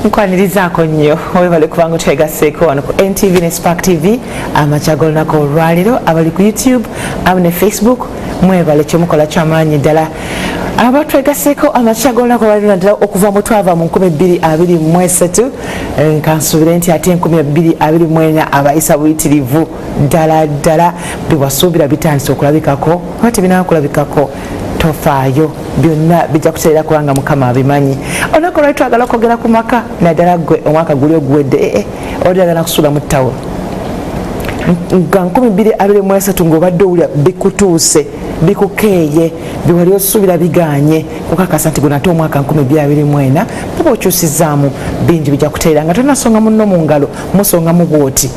nkwanirizaako nnyo webale kubanga twegaseeko wano ku NTV ne Spark TV amakya g'olunaku olwaleero abali ku YouTube abo ne Facebook mwebale kyemukola kyamaanyi ddala abatwegaseeko amakya g'olunaku olwaleero naddala okuva mu twava mu 2023 kansuubire nti ate 2024 abayisa buyitirivu ddala ddala biwasuubira bitandise okulabikako oba tebinaakulabikako tofaayo byonna bijja kuteera kubanga mukama abimanyi olunaku olwali twagala okwogera ku maka naddala gwe omwaka guli oguwedde olyagala kusuula mu ttawulo nga 2023 ng'obadde owulira bikutuuse bikukeeye biwali osuubira biganye kukakasa nti gunate omwaka 2024 buba okyusizaamu bingi bijja kuteera nga tonasonga munno mu ngalo musongamu bwoti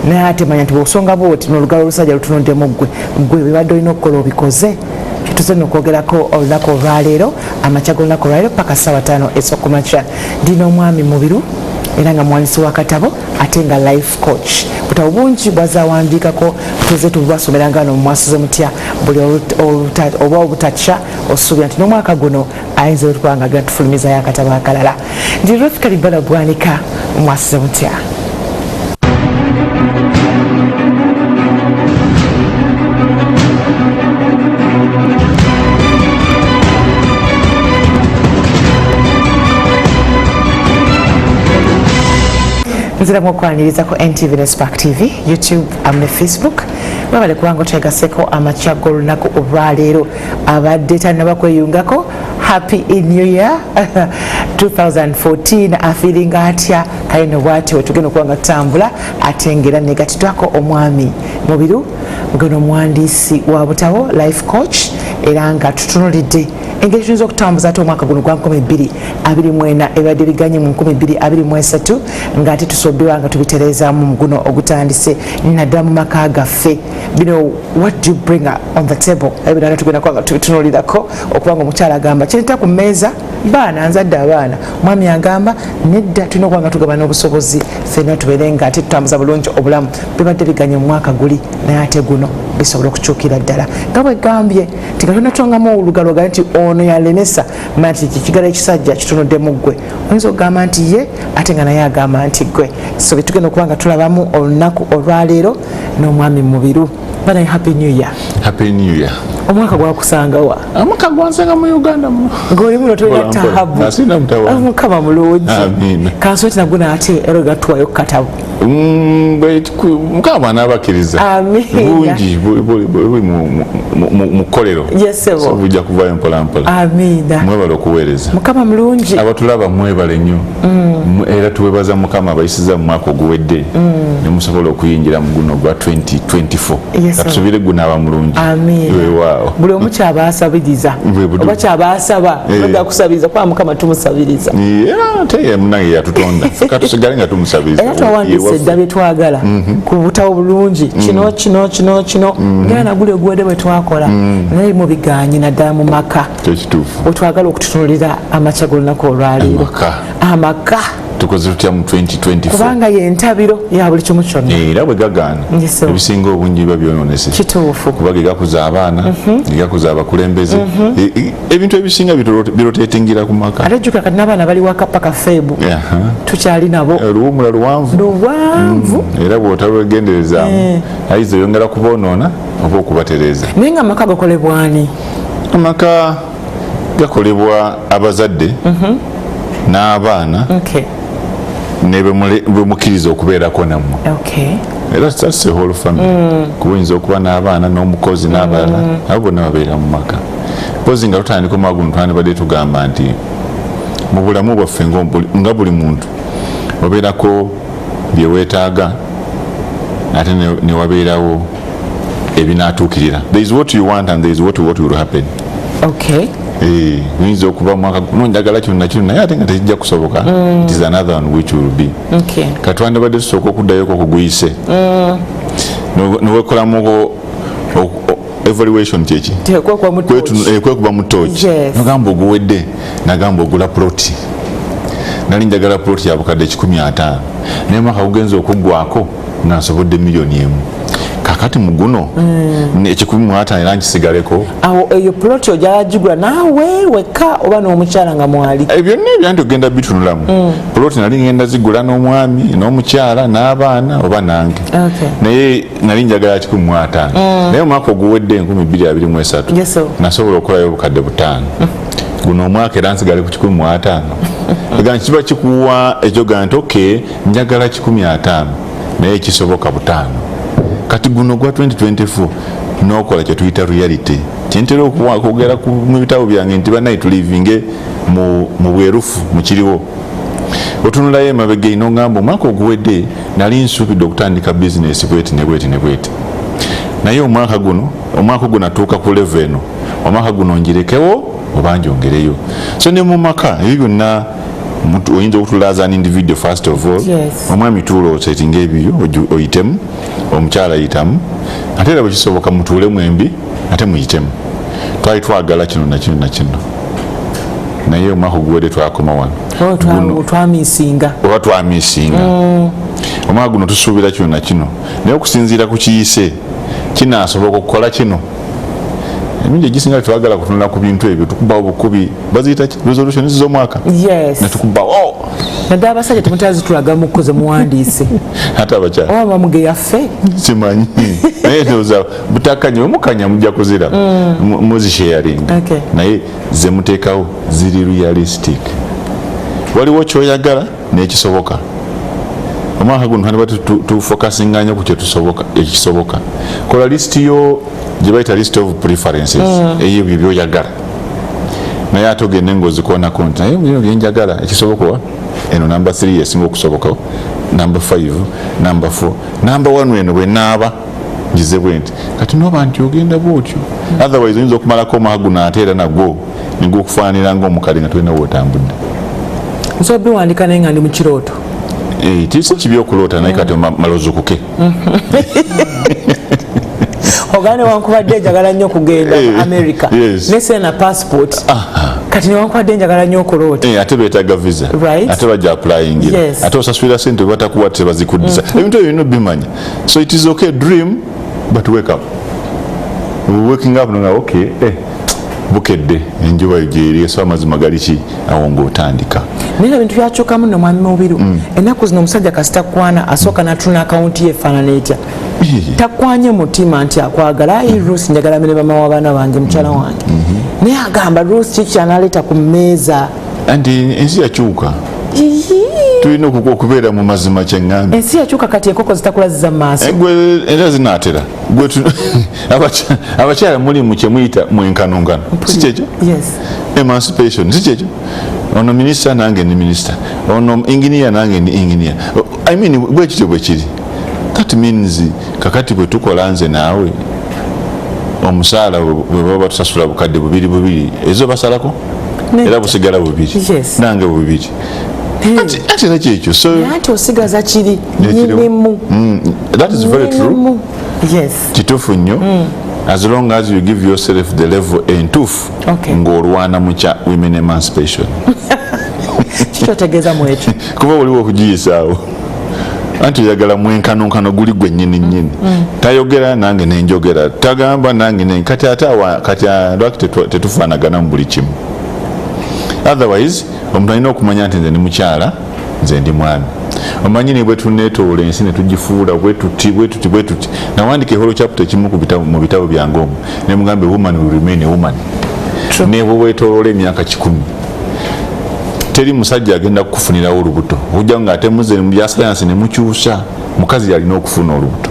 naye ate manya nti bwosonga bwoti n'olugalo olusajja lutunuddemu gwe bibadde olina okukola obikoze tuze nokwogerako olunaku olwaleero amakya g'olunaku olwaleero paka ssaawa 5 ez'okumakya ndina omwami Mubiru era nga muwandiisi wa katabo ate nga life coach butabo bungi bwazawandiikako tuze tubasomera nga no MwasuzeMutya buli oba obutakya osuubira nti n'omwaka guno ayinza okubanga agenda tufulumizayo akatabo akalala ndi Ruth Kalibala Bwanika MwasuzeMutya. Nzira mwokwaniriza ku NTV ne Spark TV, YouTube ne Facebook. Mwebale kubanga twegaseeko amakya g'olunaku olwaleero abadde tannaba kweyungako happy new year 2014 afiiringa atya kale no bwati wetugenda okuba nga tutambula ate ngera negatitwako omwami Mubiru ngono omuwandiisi wa butabo life coach era nga tutunulidde engeri tuyinza okutambuza ate omwaka guno gwa 2024 ebadde biganye mu 2023 ng'ate tusobbirwa nga tubitereezaamu guno ogutandise naddala mu maka gaffe bino what do you bring on the table ebirala tugenda kuba nga tubitunulirako okubanga omukyala agamba kyenta ku mmeeza baana nzadde abaana mwami agamba nedda tulina okuba nga tugaba n'obusobozi ffenna tubeere nga ate tutambuza bulungi obulamu bibadde biganye mu mwaka guli naye ate guno bisobola okukyukira ddala nga bwegambye nti nga tonatongamu olugalo ga nti ono yalemesa manya nti kikigala ekisajja kitunuddemu ggwe oyinza okugamba nti ye ate nga naye agamba nti ggwe so betugenda okuba nga tulabamu olunaku olwaleero n'omwami Mubiru banaye happy new year. Happy new year. Omwaka gwakusangawa? Omwaka gwansanga mu Uganda mu. Ng'olimu tolina taabu. Nasina mutawa. Mukama mulungi. Amiina. Kansoti naguna ate ero gatwayo katabu. Mukama n'abakkiriza. Amiina. Bungi buli mu kkolero. Yes sebo. So bujja kuvayo mpola mpola. Amiina. Mwebale okuweereza. Mukama mulungi. Abatulaba mwebale nnyo. Era tuwebaza Mukama abayisiza mu mwaka oguwedde. Ne musobola okuyingira mu guno gwa 2024. Katusubire guna abamulungi. Amiina. Wow. Buli omu kyabasabiriza oba kyabasaba oba kusabiriza kwa Mukama tumusabiriza ate munange yatutonda katusigale nga tumusabiriza era twawandise dda bye twagala ku butabo bulungi kino ngera naguli oguwedde bwe twakola naye mu biganyi naddala mu maka otwagala okututunulira amakya g'olunaku olwaleero amaka tukoze tutya mu 2024 kubanga yentabiro ya buli kimu kyonna era bwe gagaana ebisinga obungi biba byononese kituufu kuba gegakuza abaana gegakuza abakulembeze ebintu ebisinga birotetingira ku maka ate jjuka kati n'abaana bali waka paka feebu tukyali nabo oluwumula luwanvu era bw'otalwegenderezaamu ayiza oyongera kuboonoona oba okubatereeza naye nga amaka gakolebwani amaka gakolebwa abazadde n'abaana ne bwemukkiriza okubeerako nammwe era that's the whole family kuyinza okuba n'abaana n'omukozi n'abalala abo bonna babeera mu maka pozi nga tutandika omwaka guno twandibadde tugamba nti mu bulamu bwaffe nga buli muntu wabeerako bye weetaaga ate ne wabeerawo ebinaatuukirira there is what you want and there is what will happen. Uyinza okuba mwaka guno njagala kino nakino naye ate nga tekijja kusoboka it is another one which will be katwandibadde tusooka okuddayoko kuguyise newekolamu evaluation kyeki kwekuba mu tooki nogamba oguwedde nagamba ogula ploti nali njagala ploti ya bukadde 150 naye mwaka gugenza okuggwako nga nsobodde $1,000,000 kakati muguno ekikumi mu ataano era nkisigaleko awo eyo ploti ojala jigula naawe weka oba n'omukyala nga mwali byonna ebyanti ogenda bitunulamu ploti nali ngenda zigula n'omwami n'omukyala n'abaana oba nange naye nali njagala 15 naye omwaka oguwedde 2023 nasobola okukolayo obukadde 5 guno omwaka era nsigale ku 15 ega kiba kikuwa ekyoga nti okay njagala 15 naye kisoboka 5 kati guno gwa 2024 nokola kye tuyita reality kyentera okwogera mu bitabo byange nti banaye tulivinge mu bwerufu mukiriwo otunulayo emabega ino ngamba omwaka oguwedde nali nsuubidde okutandika bizinesi bweti ne bweti ne bweti naye omwaka guno atuuka ku level eno omwaka guno ngirekewo oba njongereyo so ne mu maka ebyo byonna oyinza okutulaza an individual first of all omwami tuula osetinga ebyo oyitemu omukyala ayitamu ate era bwekisoboka mutuule mwembi ate muyitemu twali twagala kino nakino nakino naye omwaka oguwedde twakoma wano twamisinga omwaka guno tusuubira kino nakino naye okusinziira ku kiyise kinaasoboka okukola kino emingi egisinga twagala kutunula ku bintu ebyo tukubawo bukubi baziyita resolutions z'omwaka netukubawo naddala abasajja temutazitulaga mukoze muwandiise ate abakyala oba bamuge yaffe simanyi naye ndowooza butakanya mukanya mujja kuzira muzisharing naye zemuteekawo ziri realistic waliwo kyoyagala nekisoboka omwaka guno haniba tufokasinga nnyo ku ekisoboka kola lisiti yo gye bayita list of preferences eyebyo byoyagala naye ate ogende ng'ozikoonako nti naye bino byenjagala ekisoboka eno number 3 esinga okusobokawo number 5 number 4 number 1 eno bwenaaba ngize bwe nti kati noba nti ogenda bwotyo otherwise oyinza okumalako omwaka guno ate era nagwo nigwokufaanira ng'omukale nga tolina wootambudde nsobola biwandika naye nga ndi mu kirooto tisi kibi okuloota naye kati malozukuke ogane wankubadde njagala nnyo okugenda America nesena passport kati newankubadde njagala nnyo okuloota ate beetaaga visa ate bajja applying ate osasulira sente batakuwa tebazikuddisa ebintu ebyo bino bimanya so it is okay dream but wake up waking up nga okay bukedde enjuba gyeri so amazima galiki awo ng'otandika naye ebintu byakyukamu nno mwami Mubiru ennaku zino omusajja kasita kwana asooka natuna akawunti ye efaanana etya takwanye mutima nti akwagala ayi Rusi njagala mene mama w'abaana bange mukyala wange naye agamba Rusi kiki kyanaleeta ku mmeeza anti ensi yakyuka tulina okubeera mu mazima kyeŋŋambi ensi yakyuka kati enkoko zitakulaziza mu maaso era zinaatera abakyala mulimu kyemuyita mwenkanonkano si kyekyo emancipation si kyekyo ono minisita nange ndi minisita ono inginiya nange ndi inginiya I mean bwekityo bwe kiri that means kakati bwe tukola nze naawe omusaala bwe baba batusasula bukadde bubiri ezo basalako era busigala bubiri nange bubiri ate nakyekyo so ate osigaza kiri nyinimu that is very true kituufu nnyo as long as you give yourself the level entuufu ng'olwana mu kya women emancipation kikyotegeeza mu ekyo kuba waliwo okugiyisaawo anti oyagala mwenkanonkano guli gwe nnyini tayogera nange nenjogera tagamba nange kati ate kati lwaki tetufaanagana mu buli kimu otherwise omuntu alina okumanya nti nze ndi mukyala nze ndi mwami omanyi ne bwe tuneetoola ensi ne tugifuula bwe tuti nawandika eholo chapter kimu mu bitabo byange omwo ne mugambe woman will remain a woman ne bwe weetooloola emyaka 10 teri musajja agenda kukufunirawo olubuto okujja nga ate muze mu bya sayansi ne mukyusa mukazi yalina okufuna olubuto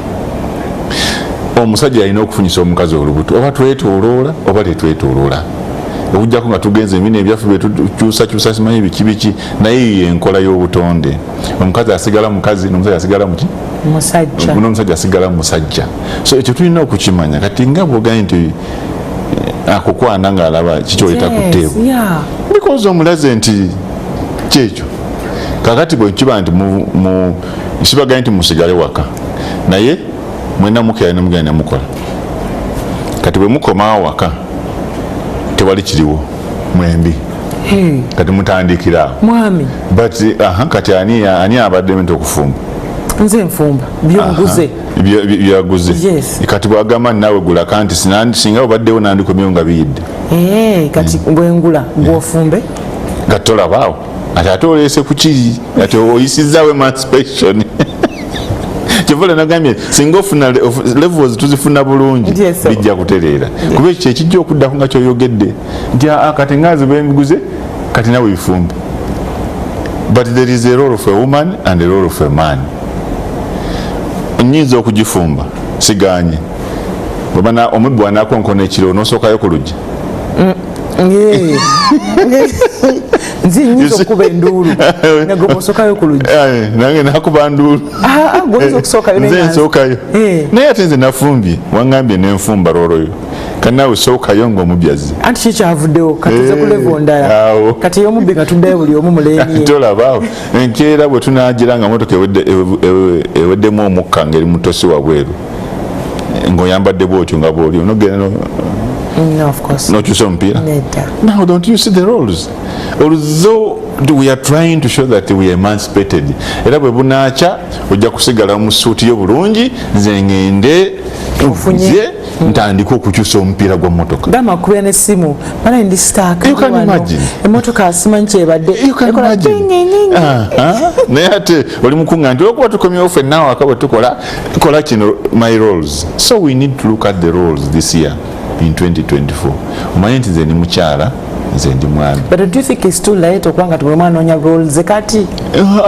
omusajja yalina okufunyisa omukazi olubuto oba twetooloola oba tetwetooloola okujjako nga tugenze emina ebyaffe byetukyusakyusa simanyi biki naye enkola y'obutonde omukazi asigala mukazi n'omusajja asigala muki n'omusajja asigala musajja so ekyo tulina okukimanya kati nga bwoganye nti akukwana ng'alaba kikyoyita ku tteebu because omulaze nti kyekyo kakati bwe kiba nti sibaganye nti musigale waka naye mwena mukera ne mugenda mukola kati bwe mukomaawo waka tewali kiriwo mwembi kati mutandikira mwami but kati ani abadde mente okufumba nze nfumba byonguze byaguze kati bwagamba nawe gula kanti singa obaddewo nandikomyewo nga biyidde kati bwengula bwofumbe gatolabaawo ate oleese ku kiri ati oyisizaawo emancipation kyevula nagambye singa ofuna levels tuzifuna bulungi bijja kutereera kuba ekyo ekijja okuddako nga kyoyogedde nti kati ngazi bembiguze kati nawe bifumbe. But there is a role of a woman and a role of a man. Nyinza okugifumba siganye bwabana omubbi wanakonkona ekiro nosookayo ku luggi nzi nyinza okuba enduulu nago osookayo ku luggi nange nakuba nduulu nze nsookayo naye ate nze nafumbye wangambye nenfumba looloyo kati naawe sookayo ng'omubbi azze anti kikyavuddewo kati ze ku levo ndala kati ey'omubbi nga tuddayo buli omu muleeni tolabaawo enkeera bwe tunaagira nga motoka eweddemu omukka ngeri mutosi wabweru ng'oyambadde bwotyo nga bwoli onogenda nokyusa omupiira. Now don't you see the roles? Although we are trying to show that we are emancipated, era bwe bunaakya ojja kusigala mu suuti yo bulungi nze ngende nze ntandika okukyusa omupiira gwa mmotoka gamba kubera n'essimu bana ndi staaka emmotoka asimanyi kyebadde naye ate oli mukunga nti olwokuba tukomyewo ffenna waka bwe tukola kino my roles. So we need to look at the roles this year in 2024. Omanyi nti nze ndi mukyala nze ndi mwami. But do you think it's too late okubanga tugomba anoonya roles kati?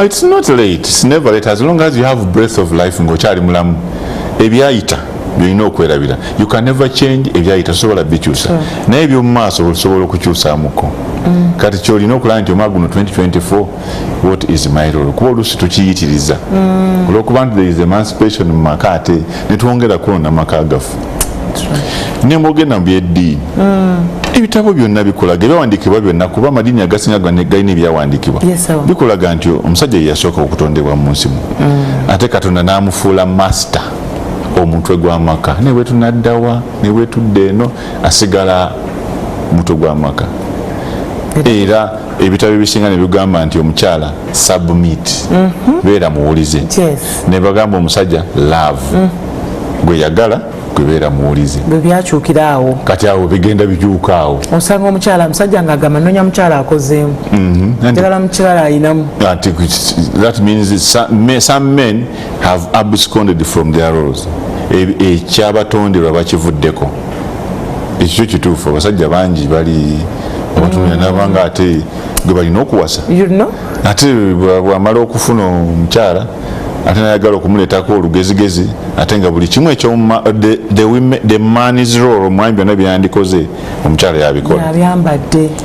It's not late, it's never late as long as you have breath of life ng'okyali mulamu. Ebyayita byolina okwerabira. You can never change ebyayita sobola bikyusa naye eby'omu maaso osobola okukyusaamuko. Kati kyolina okulaba nti omwaka guno 2024 what is my role kuba oluusi tukiyitiriza olwokuba nti there is emancipation mu maka ate netwongera kulonda maka gaffe nemwogenda mu byeddiini ebitabo byonna bikulaga ebyawandiikibwa byonna kuba amadiini agasinga galina ebyawandiikibwa bikulaga nti omusajja ye yasooka okutondebwa mu nsi ate katonda n'amufuula master omutwe gw'amaka ne bwe tunaddawa ne bwe tudde eno asigala mutwe gw'amaka era ebitabo ebisinga ne bigamba nti omukyala submit beera muwulize ne bagamba omusajja love gwe yagala gwebeera muwulize bwebyatuukira awo kati awo bigenda bikyuka awo osanga omukyala musajja ng'agamba noonya mukyala akozeemu njagala mukyala ayinamu. That means some men have absconded from their roles. Ekyabatonderwa bakivuddeko ekyo kituufu abasajja bangi bali abatunira nabanga ate gwe balina okuwasa ate bwamala okufuna omukyala ate nayagala okumuleetako olugezigezi ate nga buli kimu ekyo the man's role omwami byonna byandikoze omukyala yabikola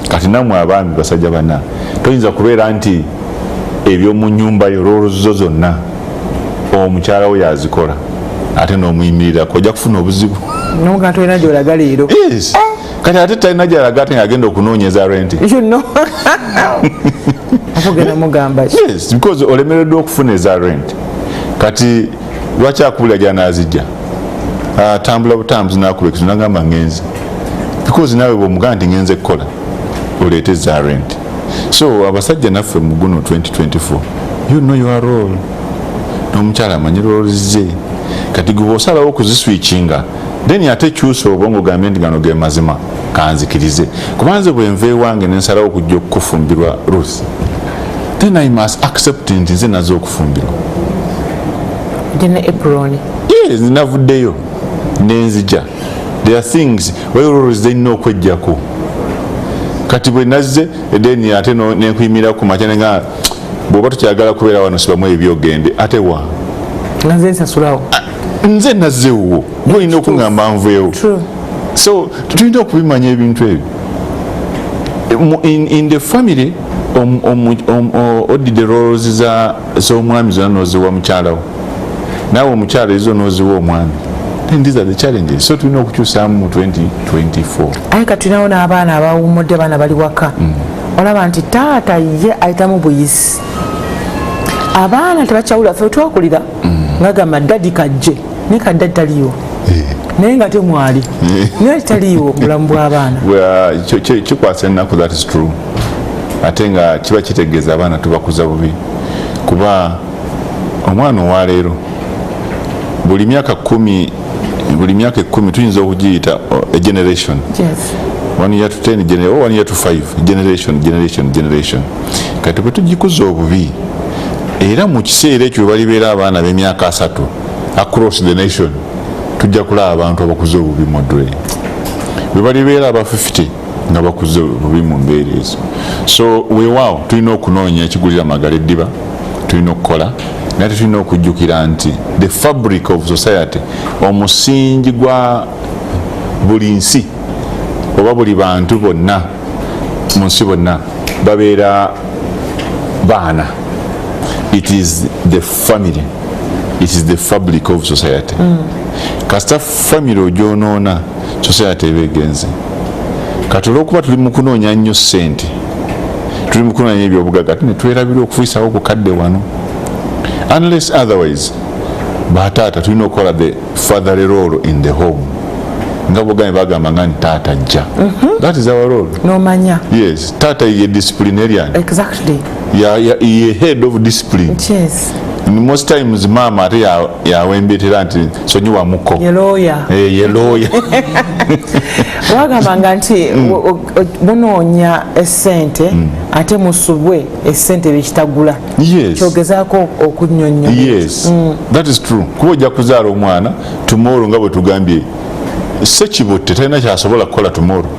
kati namwe abaami basajja bana toyinza kubeera nti ebyomu nnyumba yo loolozo zonna omukyala we yazikola ate n'omuyimirirako ojja kufuna obuzibu nga tolina gyolaga leero kati ate talina gyalaga ate ng'agenda okunoonyeza renti because olemereddwa okufuna eza rent kati lwaki akubulira gyanazijja tambula butambuzi nakuba ekizu nagamba ngenze because naawe bwomugamba nti ngenze kukola oleete eza rent. So abasajja naffe mu guno 2024 you know your role n'omukyala amanyi role ze kati gwe osalawo okuziswitchinga then ate kyusa obwongo gambe nti gano ge mazima kanzikirize kubanze bwenva ewange nensalawo okujja okufumbirwa Ruth then I must accept nti nze nazo okufumbirwa navuddeyo nenzija there are things wayorores zirina okwejjako kati bwe nazze then ate nenkuyimira ku makya nenga bw'oba tukyagala kubeera wano sibamu ebyogende ate wa nze nsasulawo nze nazzeewo gwolina okuŋŋamba nveewo. So tulina okubimanya ebintu ebyo in the family odidde roles z'omwami zonna n'oziwa mukyalawo naawe omukyala ezo n'oziwa omwami then these are the challenges. So tulina okukyusaamu mu 2024 aye katulinawo n'abaana abawummudde abaana bali waka olaba nti taata ye ayitamu buyisi abaana tebakyawula ffe twakulira ngagamba dadi kajje naye kaddadi taliiwo naye nga temwali naye taliiwo bulamu bw'abaana kikwasa ennaku that is true ate nga kiba kitegeeza abaana tubakuza bubi kuba omwana owaleero buli myaka 10 tuyinza okugiyita a generation. Yes. 1 year to 10 or 1 year to 5 generation kati bwe tugikuza obubi era mu kiseera ekyo balibeera abaana b'emyaka 3 across the nation tujja kulaba abantu abakuze obubi mu ddwe bwe balibeera aba 50 nga bakuze obubi mu mbeera ezo. So weewaawo tulina okunoonya ekigulira amagala eddiba, tulina okukola naye tulina okujjukira nti the fabric of society, omusingi gwa buli nsi oba buli bantu bonna mu nsi bonna babeera baana. It is the family, it is the fabric of society. Kasita family ogyonoona society eba egenze. Kati olw'okuba tuli mu kunoonya nnyo ssente, tuli mu kunoonya ebyobugaga ne twerabira okufiisawo okukadde wano. Unless otherwise bataata tulina okukola the fatherly role in the home. Nga bwogambye bagamba nga nti taata ajja. That is our role. Nomanya. Yes, taata ye disciplinarian. Exactly. Ye head of discipline. Yes. Most times mama ate yawembetera nti sonyiwa muko. Ye lawyer. Ye lawyer. Wagambanga nti munoonya essente ate musubwe essente bekitagula. Yes. Kyogezaako okunnyonnyola. Yes. That is true. Kuba ojja kuzaala omwana tomorrow nga bwe tugambye sekibotte talina kyasobola kukola tomorrow.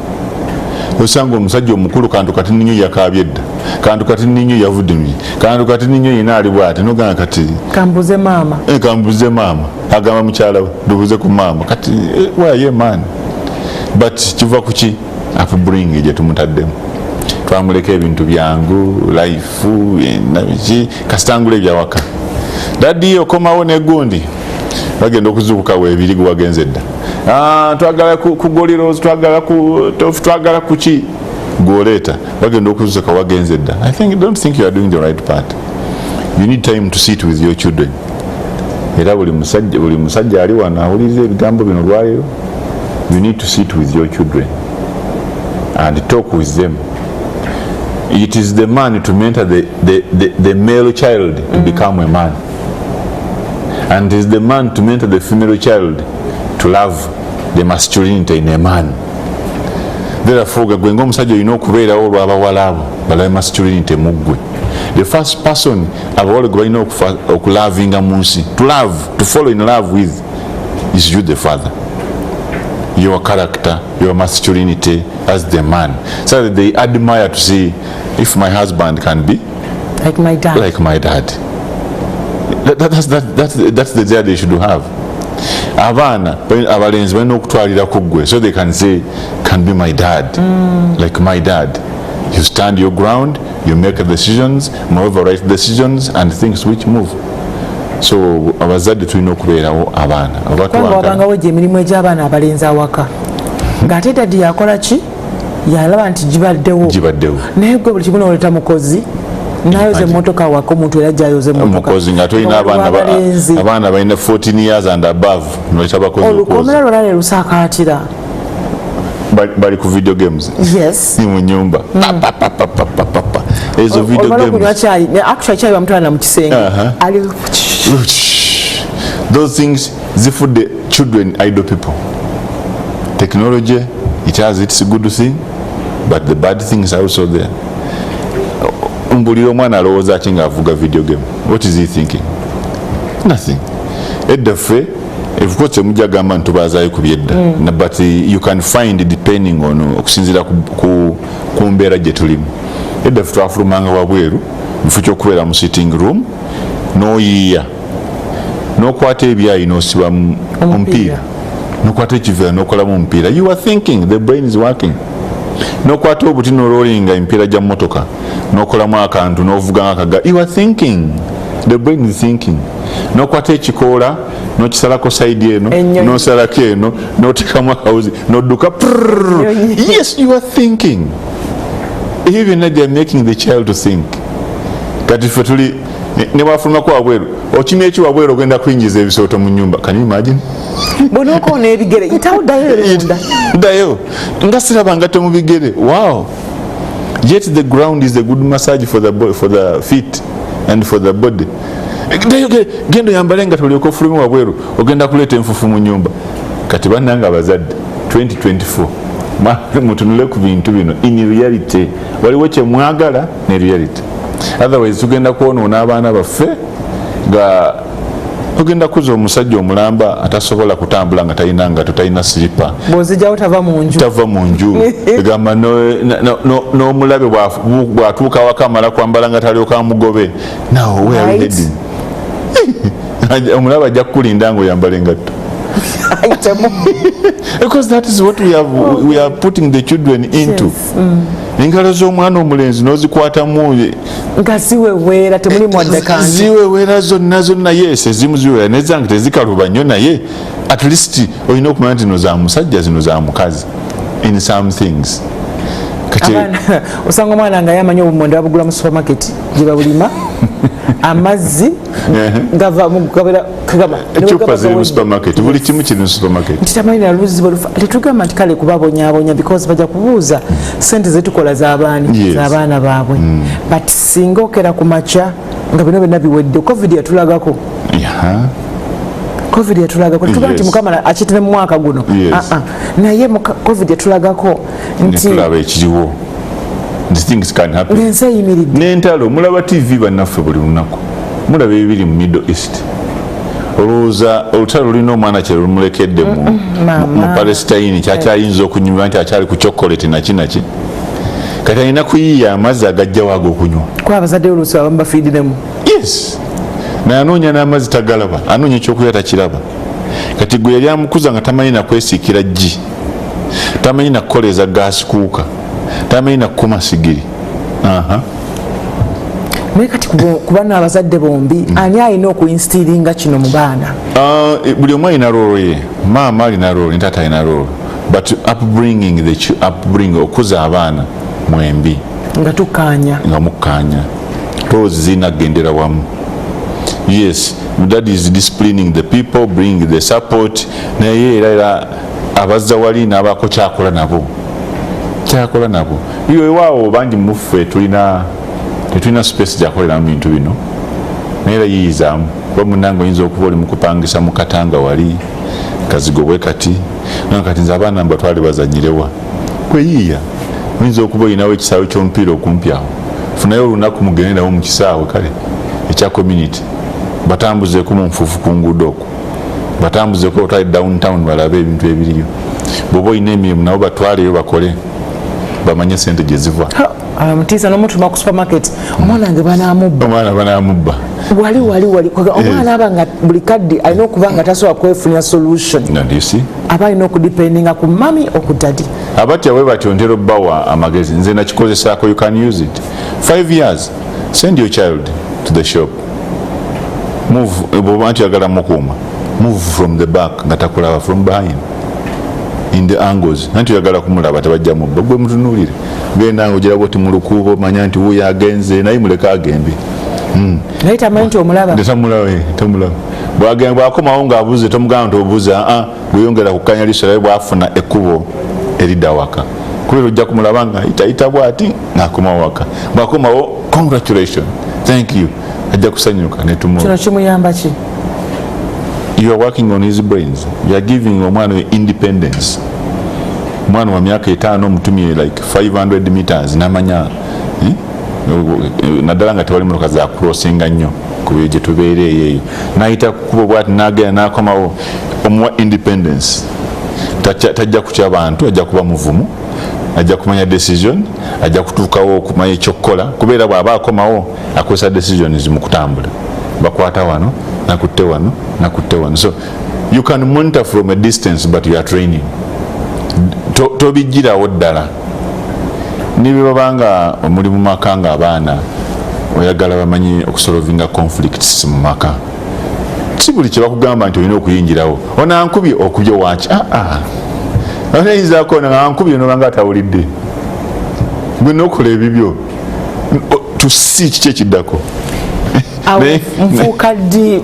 Osanga omusajja omukulu kantu kati ninyo yakabye edda, kantu kati ninyo yavudde mu, kantu kati ninyo yina ali bwate nogamba kati kambuze maama. Kambuze maama agamba mukyala we dubuze ku maama kati waye man. But kiva kuki upbringing gye tumutaddemu. Twamuleka ebintu byangu life nabiki kasitangula ebyawaka. Daddy okomawo negundi bagenda okuzuukuka weebiri gwe wagenze edda. Twagala ku goliros, twagala ku tofu, twagala ku ki goleta bagenda okuzuuka wagenze edda. Don't think you are doing the right part. You need time to sit with your children. Era buli musajja ali wano awuliriza ebigambo bino lwaleero. You need to sit with your children and talk with them. It is the man to mentor the male child to become a man. And it is the man to mentor the female child to love the masculinity in a man. Therefore, gwe ng'omusajja olina okubeerawo olw'abawala abo balabe masculinity muggwe. The first person abawala gwe balina okulavinga mu nsi, to follow in love with, is you the father. Your character, your masculinity as the man, so that they admire to see if my husband can be like my dad. Like my dad. That's the desire they should have. Abaana abalenzi balina okutwalira ku ggwe so they can say can be my dad. Like my dad. You stand your ground, you make decisions, moreover right decisions and things which move. So abazadde tulina okubeerawo abaana wabangawo gye emirimu egy'abaana abalenzi awaka ng'ate daddi yakola ki yalaba nti gibaddewo naye gwe buli kimu n'oleta mukozi nayoza emmotoka awaka omuntu era gy'ayoza mukozi nga tolina abaana balina 14 years and above noleta bakozi olukomera lwala le lusaakaatira bali ku video games. Yes. Mu nyumba ezo video games actually chai bamutwala mu kisenge ali those things zifudde children idle people. Technology, it has its good thing, but the bad things are also there. Mbulira omwana alowooza ki ng'avuga video game. What is he thinking? Nothing. Edda ffe of mujja gamba ntubazaayo ku byedda, but you can find depending on okusinziira ku mbeera gye tulimu. Edda ffe twafulumanga wabweru mu ky'okubeera mu sitting room n'oyiiya n'okwata ebyayi n'osiba omupiira n'okwata ekiveera n'okolamu omupiira. You are thinking, the brain is working. N'okwata obuti n'oloolinga empiira gya mmotoka n'okolamu akantu n'ovuga akaga. You are thinking, the brain is thinking. N'okwata ekikoola n'okisalako side eno n'osalako eno n'oteekamu akawuzi n'odduka. Yes, you are thinking. Even they are making the child to think. Kati ffe tuli ne bwafulumako wabweru okimya eki wabweru ogenda kuyingiza ebisooto mu nyumba. Can you imagine? Bonokoona ebigere itawo ddayo nga siraba ngatto mu bigere. Wow. Yet the ground is a good massage for the feet and for the body. gendo yambale nga tulyoka ofulume wabweru ogenda kuleeta enfufu mu nyumba kati bannanga abazadde 2024 mutunule ku bintu bino in reality waliwo kyemwagala ne reality otherwise tugenda kwonoona abaana baffe nga ogenda kuza omusajja omulamba atasobola kutambula nga talina siripa bw'ozijjawo tava mu nju egamba n'omulabe bw'atuuka waka amala kwambala nga talyoka mugobe nawo where are you heading omulaba ajja kukulinda ng'oyambala engatto because that is what we are putting the children into. Engalo z'omwana omulenzi n'ozikwatamu nga ziweweera temuli mwaddekange ziweweera zonna yes ezimu ziweweera nezange tezikaluba nnyo naye at least olina okumanya nti zino za musajja zino za mukazi in some things osanga omwana nga yamanyi obumonde babugula mu supermarket gye babulima amazzi gava ekyupa ziri mu supermarket buli kimu kiri mu supermarket ntitamanyira luzi bolufa tetugamba nti kale kubabonyabonya because bajja kubuuza sente zetukola z'abaana baabwe but singa okera ku makya nga bino byonna biwedde covid yatulagako tuga nti mukama akitire mu mwaka guno naye covid yatulagako nti tulaba ekiriwo things can happen n'ensi eyimiridde n'entalo mulaba tv bannaffe buli lunaku mulaba ebiri mu middle east olowooza olutalo lulina omwana kye lumulekedde mu palestine kyakyayinza okunyuma nti akyali ku chocolate naki kati alina kuyiiya amazzi agajjawo ago okunywa kuba abazadde oluusi abamu bafiidiremu yes naye anoonya n'amazzi tagalaba anoonya ekyokulya takiraba kati gwe yali amukuza nga tamanyi nakwesiikira ggi tamanyi nakukoleeza gaasi kuuka tamanyi nakukuma sigiri naye kati kubana abazadde bombi ani alina okuinstiringa kino mu baana buli omu alina roolo ye maama alina roolo ne taata alina roolo but upbringing okuza abaana mwembi nga mukkaanya toozi zirina kugendera wamu yes dad is disciplining the people bring the support naye era abazza wali n'abaako kyakola nabo iwewaawo bangi muffe tetulina space gyakoleramu bintu bino naye era yiyizaamu kuba munange oyinza okuba oli mukupangisa mu katanga wali kazigo bwe kati kati nze abaana mbatwale bazanyirewa kweyiiya oyinza okuba olinawo ekisaawe ky'omupiira okumpi awo funayo olunaku mugenderawo mu kisaawe kale ekya community batambuzeeko mu nfuufu ku nguudo okwo batambuzeeko otwale downtown balabe ebintu ebiriyo bw'oba olina emirimu nabo batwaleyo bakole bamanye sente gye ziva mutiisa n'omutuma ku supermarket omwana wange banamubba wali omwana aba nga buli kaddi alina okuba nga tasobola kwefunira solution aba alina okudependinga ku mami okudadi abatya bwe batyo ntera obbawa amagezi nze nakikozesaako you can use it 5 years send your child to the shop move bwoba nti yagala mukuuma move from the back nga takulaba from behind in the angles nanti yagala kumulaba tabajja mubba gwe mutunuulire genda ng'ogiraba oti mu lukuubo manya nti wuuyo agenze naye muleka agembe naye tamanyi nti omulaba tamulaba bw'akomawo ng'abuze tomugamba nti obuuza gweyongera kukkanya liiso naye bw'afuna ekkubo eridda waka kubera ojja kumulaba nga ayita bw'ati ng'akomawo waka bw'akomawo congratulation thank you ajja kusanyuka netumuwa kino kimuyamba ki you are working on his brains you are giving omwana we independence omwana wa myaka 5 omutumye like 500 meters namanya naddala nga tewali motoka za crossinga nnyo kubera gye tubeera eyo nayita kukuba bwati nagenda nakomawo omuwa independence tajja kutya bantu ajja kuba muvumu ajja kumanya decision ajja kutuukawo okumanya ekyokukola kubeera bw'aba akomawo akozesa decisions mu kutambula bakwata wano nakutte wano so you can monitor from a distance but you are training tobijjirawo ddala nibe babanga omuli mu maka nga abaana oyagala bamanyi okusolovinga conflicts mu maka si buli kye bakugamba nti olina okuyinjirawo onankubye okubye waki onayinzaako nankubye nobanga atawulidde gwe nokola ebibyo tusi kiki ekiddako nfuuka ddi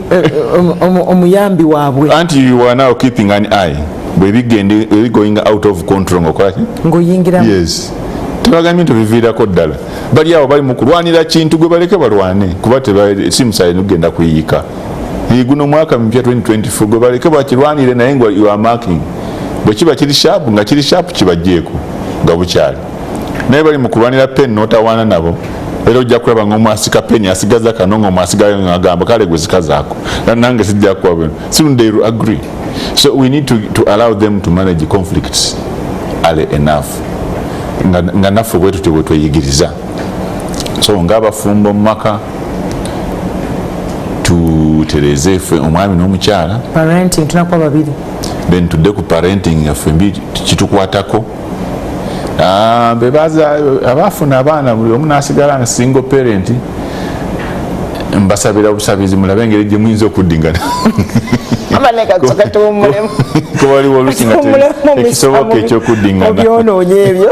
omuyambi waabwe anti you are now keeping an eye bwe going out of control ngokolaki ng'oyingiramu yes tebagambye nti biviirako ddala bali awo bali mu kulwanira kintu gwe baleke balwane kuba si musayi nogenda kuyiyika guno mwaka mpya 2024 gwe baleke bakirwanire naye nga you are marking bwe kiba kiri sharp nga kiri sharp kibajjeeko nga bukyali naye bali mu kulwanira peni n'otawaana nabo era ojja kulaba ng'omwasika peni asigaza kano ng'omwasigayo ng'agamba kale gwe zikazaako nange sijja kuba soon they will agree. So we need to allow them to manage conflicts early enough nga naffe bwe tutyo bwe tweyigiriza. So ng'abafumbo mu maka tutereze ffe omwami n'omukyala parenting tunakuba babiri then tudde ku parenting yaffe mbi kitukwatako bebaza abafuna abaana buli omu n'asigala nga single parent mbasabira obusabizi mulabe engeri gye muyinza okuddingana kuba waliwo oluusi nga ekisoboka ekyokuddingana obyonoonya ebyo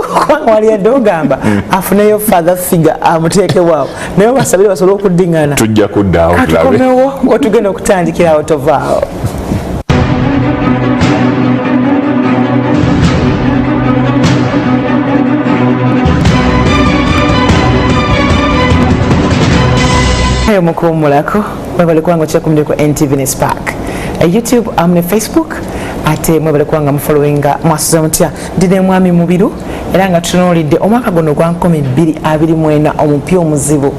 wali yadde ogamba afuneyo father figure amuteekebwawo naye basabire basobole okuddingana tujja kuddaawo katukomewo otugenda okutandikirawo tovaawo. Mukuwumulako mwebale kubanga okyakumire ku NTV ne Spark YouTube ne Facebook ate mwebale kubanga mufollowinga MwasuzeMutya ndine mwami mubiru era nga tutunuulidde omwaka guno gwa 2024 omupya omuzibu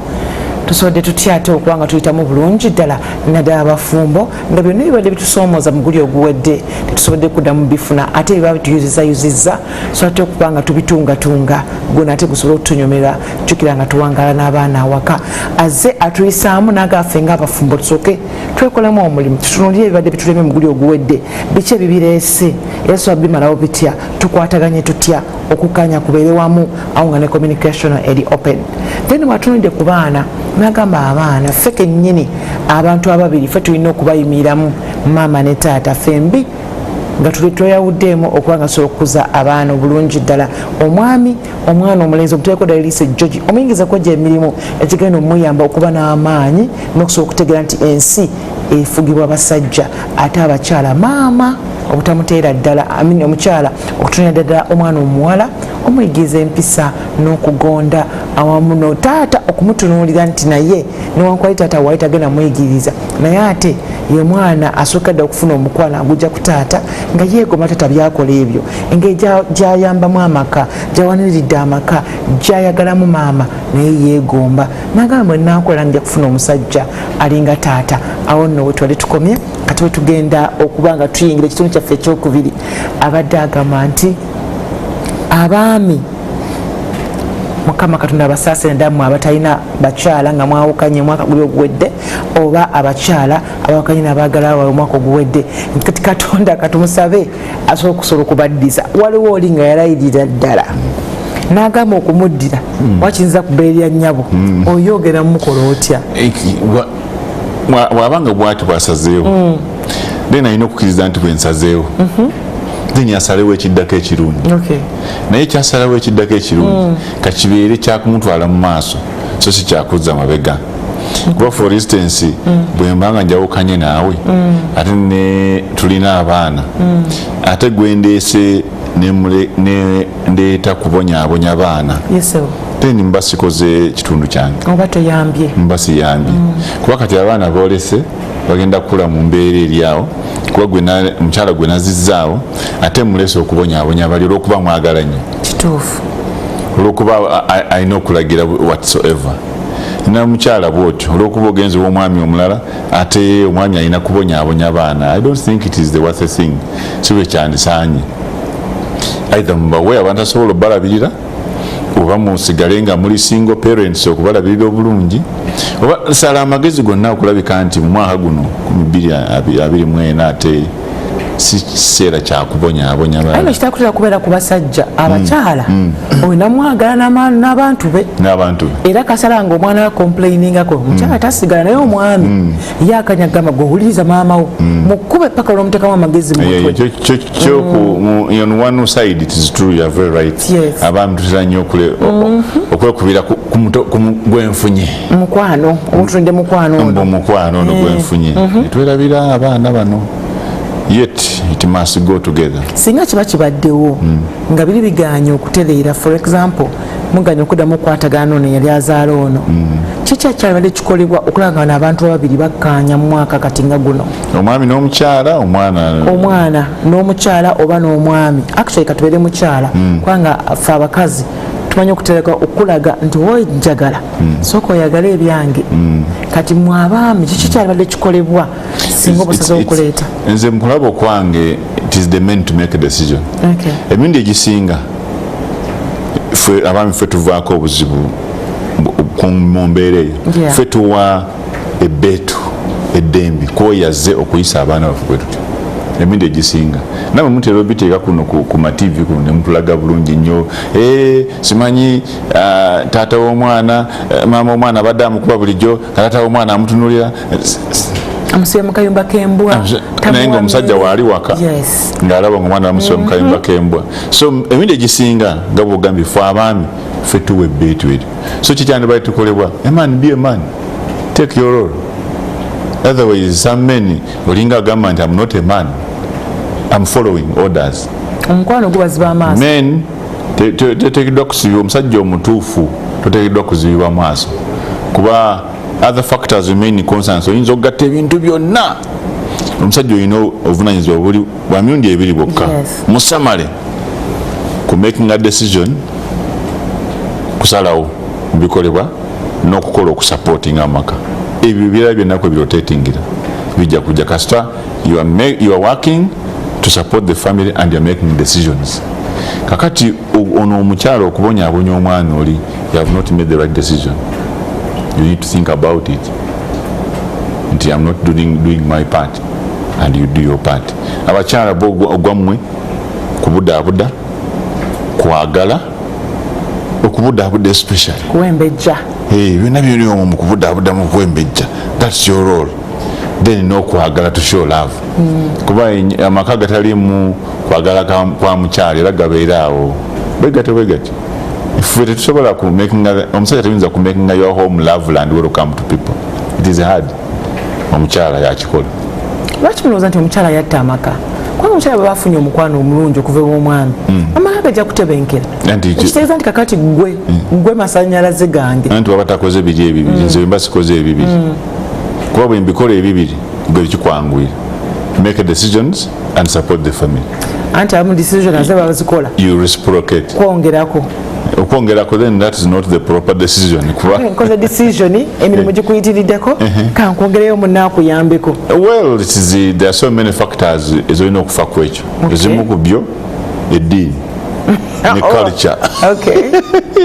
tusobodde tutya ate okubanga tuyitamu bulungi ddala naddala abafumbo nga byonna bibadde bitusoomooza mu guli oguwedde tetusobodde kuddamu bifuna ate biba bituyuzizayuzizza so ate okubanga tubitungatunga gwe nate gusobola okutunyomera jjukira nga tuwangala n'abaana awaka azze atuyisaamu n'agaffe ng'abafumbo tusooke twekolamu omulimu tutunuulire ebibadde bituleme mu guli oguwedde biki ebibireese era soba bimalawo bitya tukwataganye tutya okukanya kubeere wamu awo nga ne communication eri open then watunudde ku baana nagamba abaana ffe kennyini abantu ababiri ffe tulina okubayimiramu maama ne taata fembi nga tweyawuddeemu okuba nga sobola okukuza abaana obulungi ddala omwami omwana omulenzi omuteeko ddala eriise George omuyingizako gye emirimu ekigenda omuyamba okuba n'amaanyi n'okusobola okutegeera nti ensi efugibwa basajja ate abakyala maama obutamuteera ddala omukyala okutunira ddala omwana omuwala omuyigiriza empisa n'okugonda awamu no taata okumutunuulira nti naye newankwali taata wali tagenda muyigiriza naye ate ye mwana asooka dda okufuna omukwano agujja ku taata nga yeegomba taata byakola ebyo engeri gyayambamu amaka gyawaniridde amaka gyayagalamu maama naye yeegomba nagamba bwe naakola nja kufuna omusajja alinga taata awo nno we twali tukomye kati we tugenda okuba nga tuyingira ekitundu kyaffe ekyokubiri abadde agamba nti abaami mukama katonda abasaasire ddala abatalina bakyala nga mwawukanye omwaka guli oguwedde oba abakyala abawukanye n'abaagala abawe omwaka oguwedde kati katonda katumusabe asobola okusobola okubaddiza waliwo oli nga yalayirira ddala n'agamba okumuddira wakiyinza kubeerya nnyabo oyogera mumukola otya bw'abanga bwati bwasazeewo then alina okukkiriza nti bwensazeewo then asalewo ekiddako ekirungi naye kyasalawo ekiddako ekirungi kakibeere kyakumutwala mu maaso so si kyakuzza mabega kuba for instance bwembanga njawukanye naawe ate ne tulina abaana ate gwendeese ndeeta kubonyaabonya baana then mba sikoze kitundu kyange oba toyambye mba siyambye kuba kati abaana boolese bagenda kukula mu mbeera eri awo kuba omukyala gwe nazizzaawo ate mulese okubonyaabonya bali olw'okuba mwagala nnyo kituufu olw'okuba alina okulagira whatsoever namukyala bwotyo olw'okuba ogenzi w'omwami omulala ate omwami alina kubonyaabonya baana. I don't think it is the worth thing si bwe kyandisaanye either mubawe abantu asobola obbalabirira oba musigale nga muli single parents okubalabirira obulungi oba sala amagezi gonna okulabika nti mu mwaka guno 2024 ate si kiseera kyakubonyaabonya baana kitakutera kubeera ku basajja abakyala olina mwagala n'abantu be era kasala nga omwana complaininingako omukyala tasigala naye omwami ye akanyagamba gwewuliriza maama wo mukube paka olwomutekamu amagezi on one side it is true, you are very right. Abaami tutera nnyo okwekubira gwenfunye mukwano omutunde mukwano ono gwenfunye netwerabira abaana bano yet it must go together. Singa kiba kibaddewo nga biri biganya okutereera, for example muganya okuddamu okukwatagana ono yali azaala ono, kiki ekyabadde kikolebwa okulanga nga abantu ababiri bakkaanya mu mwaka kati nga guno? Omwami n'omukyala, omwana n'omukyala oba n'omwami, actually katubeere mukyala kubanga ffe abakazi tumanyi okutereka okulaga nti wojjagala sooka oyagala ebyange. Kati mu abaami kiki kyabadde kikolebwa singa obusaze okuleeta? Nze mukulaba okwange it is the men to make a decision. Emirundi egisinga ffe abaami ffe tuvaako obuzibu mu mbeera eyo, ffe tuwa ebbeetu eddembe kwoyaze okuyisa abaana baffe bwe tutyo. Emirundi egisinga namwe mutera obiteeka kuno ku mativi kuno ne mutulaga bulungi nnyo, simanyi taata w'omwana maama w'omwana abadde amukuba bulijjo, taata w'omwana amutunulira amusibe mu kayumba k'embwa, naye ng'omusajja waali waka ng'alaba ng'omwana bamusibe mu kayumba k'embwa. So emirundi egisinga nga bw'ogambye ffe abaami ffe tuwa ebbeetu eryo. So kikyandibadde tukolebwa, a man be a man, take your role. Otherwise some men olinga agamba nti I'm not a man, I'm following orders. Omukwano gubaziba amaaso. Men teteekeddwa kusibibwa, omusajja omutuufu toteekeddwa kuzibibwa maaso kuba other factors remain constant. Oyinza okugatta ebintu byonna, omusajja olina obuvunanyizibwa buli bwa mirundi ebiri bwokka musamale ku making a decision, kusalawo bikolebwa n'okukola okusupportinga amaka. Ebyo birala byonna kwe birotatingira bijja kujja kasita you are working to support the family and you are making decisions. Kakati ono omukyalo okubonyaabonya omwana oli, you have not made the right decision. You need to think about it. Nti I'm not doing my part and you do your part. Abakyala bo ogwammwe kubudaabuda, kwagala okubudaabuda especially kuwembejja. Byonna byoli omwo mu kubudaabuda mu kuwembejja, that's your role. Then n'okwagala to show love. Kuba amaka gatalimu kwagala kwa mukyala era gabeera awo bwegatyo. Ffe tetusobola omusajja tayinza ku making your home lovely and welcome to people. It is hard. Omukyala yakikola. Lwaki mulowooza nti omukyala yatta amaka? Kubanga omukyala baba afunye omukwano omulungi okuva ew'omwami, amaka gajja kutebenkera. Ekitegeeza nti kakati gwe masannyalaze gange. Anti waba takoze biri ebibiri, nze bwe mba sikoze ebibiri. Kuba bwe mbikola ebibiri gwe kikwanguyira. Make decisions and support the family. Anti abamu decision aze bazikola. You reciprocate. Okwongerako, then that is not the proper decision. Nkoze decision emirimu gikuyitiriddeko kankwongereyo munaakuyambeko. Well, there are so many factors ezolina okufa ku ekyo. Ezimu ku byo eddiini ne culture.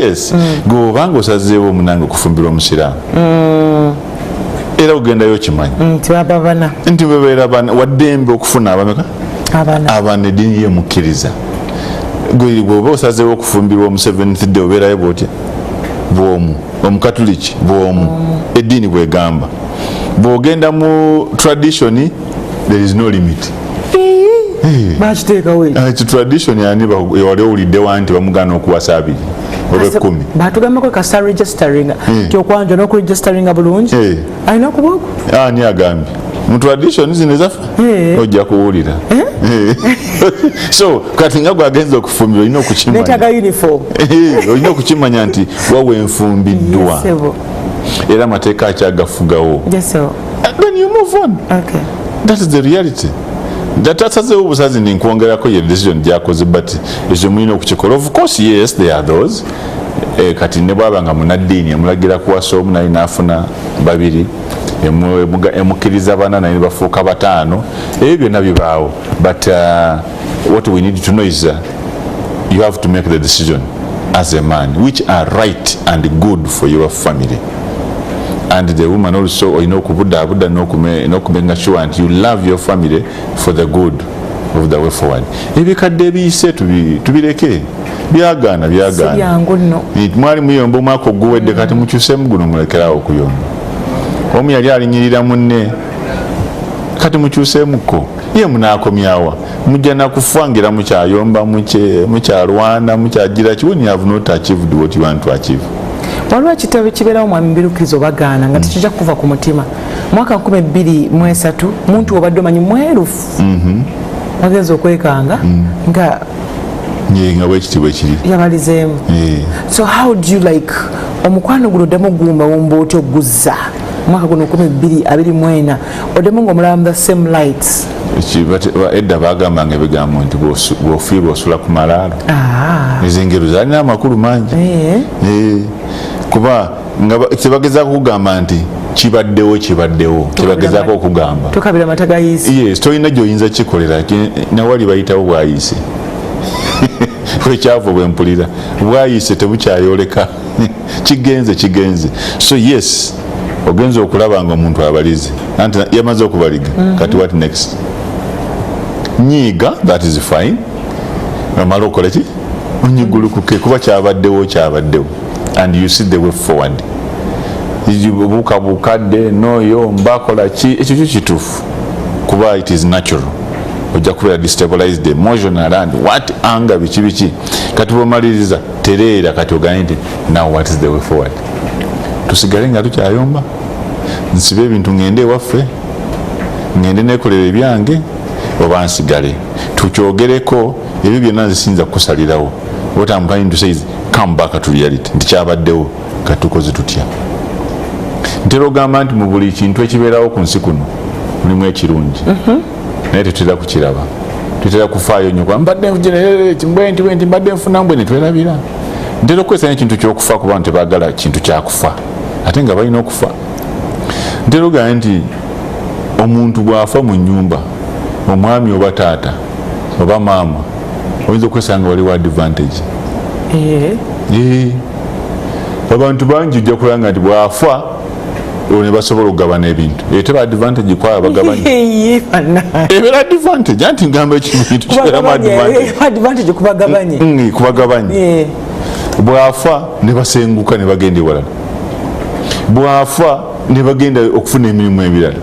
Yes. Gweobanga osazeewo omunange okufumbirwa omusiraamu era ogendayo okimanyi nti bebeera bana waddembe okufuna abameka abana eddiini yemukkiriza. Bw'oba osazeewo okufumbirwa omu 7th day obeerayo bwotya bw'omu, omukatuliki bw'omu, eddiini bw'egamba. Bw'ogenda mu tradition there is no limit. Tradition yani wali owuliddewa nti bamugaana okuwasa abiri oba 10. Batugambako kasa registering nti okwanja n'okuregisteringa bulungi alina okubwoko. Ani agambye mu tradition zino ezaffe ojja kuwulira. So kati nga gwagenza okufumbirwa olina okukimanya. Olina okukimanya nti wawe enfumbiddwa era amateeka akyagafugawo. Then you move on. That is the reality. Tasazeewo obusazi ndi nkwongerako ye decision gyakoze, but ekyo mulina okukikola. Of course yes there are those. Kati ne bwaba nga munaddiini emulagira kuwasa omu naye n'afuna babiri, emukkiriza bana naye bafuuka 5, ebyo byonna bibaawo. But what we need to know is you have to make the decision as a man which are right and good for your family. And the woman also olina okubudaabuda n'okumenya sure nti you love your family for the good of the way forward. Ebikadde ebiyise tubireke, byagaana. Mwali muyomba omwaka oguwedde, kati mukyusemu guno mulekerawo okuyomba. Omu yali alinyirira munne, kati mukyusemuko ye munaakomyawa. Mujja nakufangira mukyayomba mukyalwana mukyagira ki when you have not achieved what you want to achieve. waliwo ekitabo kibeerawo mwami mbirukirizo bagaana nga tekijja kuva ku mutima mwaka 2023 muntu obadde omanyi mwerufu wagenza okwekanga nga bwekitibwa ekiri yabalizeemu. So how do you like omukwano guno oddemu gumbawumba otyo guzza mwaka guno 2024 oddemu ng'omulaba the same lights? Edda bagambanga ebigambo nti bw'ofiirwa osula ku malaalo. Ezo engero zalina amakulu mangi kuba nga tebagezaako kugamba nti kibaddewo tebagezaako okugamba tokabira mata gayisi. Yes, tolina gy'oyinza kikolera nawali bayitawo bwayise bwekyava bwempulira bwayise tebukyayoleka kigenze. So yes, ogenza okulaba nga omuntu abalize anti yamaze okubaliga kati what next? Nyiga, that is fine. Namala okola ki? Onyigulukuke kuba kyabaddewo and you see the way forward. Bukadde noyo mbakola ki ekyo kituufu kuba it is natural. Ojja kubeera destabilize the emotional and what anger biki kati bwomaliriza tereera kati ogambe nti now what is the way forward? Tusigale nga tukyayomba nsibe ebintu ngende ewaffe ngende nekolera ebyange oba nsigale tukyogereko ebyo byonna nzisinza kukusalirawo. What I'm trying to say is come back to reality nti kyabaddewo katukoze tutya. Ntera ogamba nti mu buli kintu ekibeerawo ku nsi kuno mulimu ekirungi naye tetutera kukiraba. Tutera kufaayo nnyo kuba mbadde mbadde nfuna mbwe netwerabira. Ntera okukozesa ekintu ky'okufa kuba tebaagala kintu kyakufa ate nga balina okufa. Ntera ogamba nti omuntu bw'afa mu nnyumba omwami oba taata oba maama oyinza okwesanga nga waliwo advantage. Abantu bangi ojja kulanga nti bw'afa ne basobola okugabana ebintu teba advantage kwabo bagabanya ebeera advantage anti ngamba ekintu kibeeramu advantage kubagabanye. Bw'afa ne basenguka ne bagenda ewalala, bw'afa ne bagenda okufuna emirimu ebirala.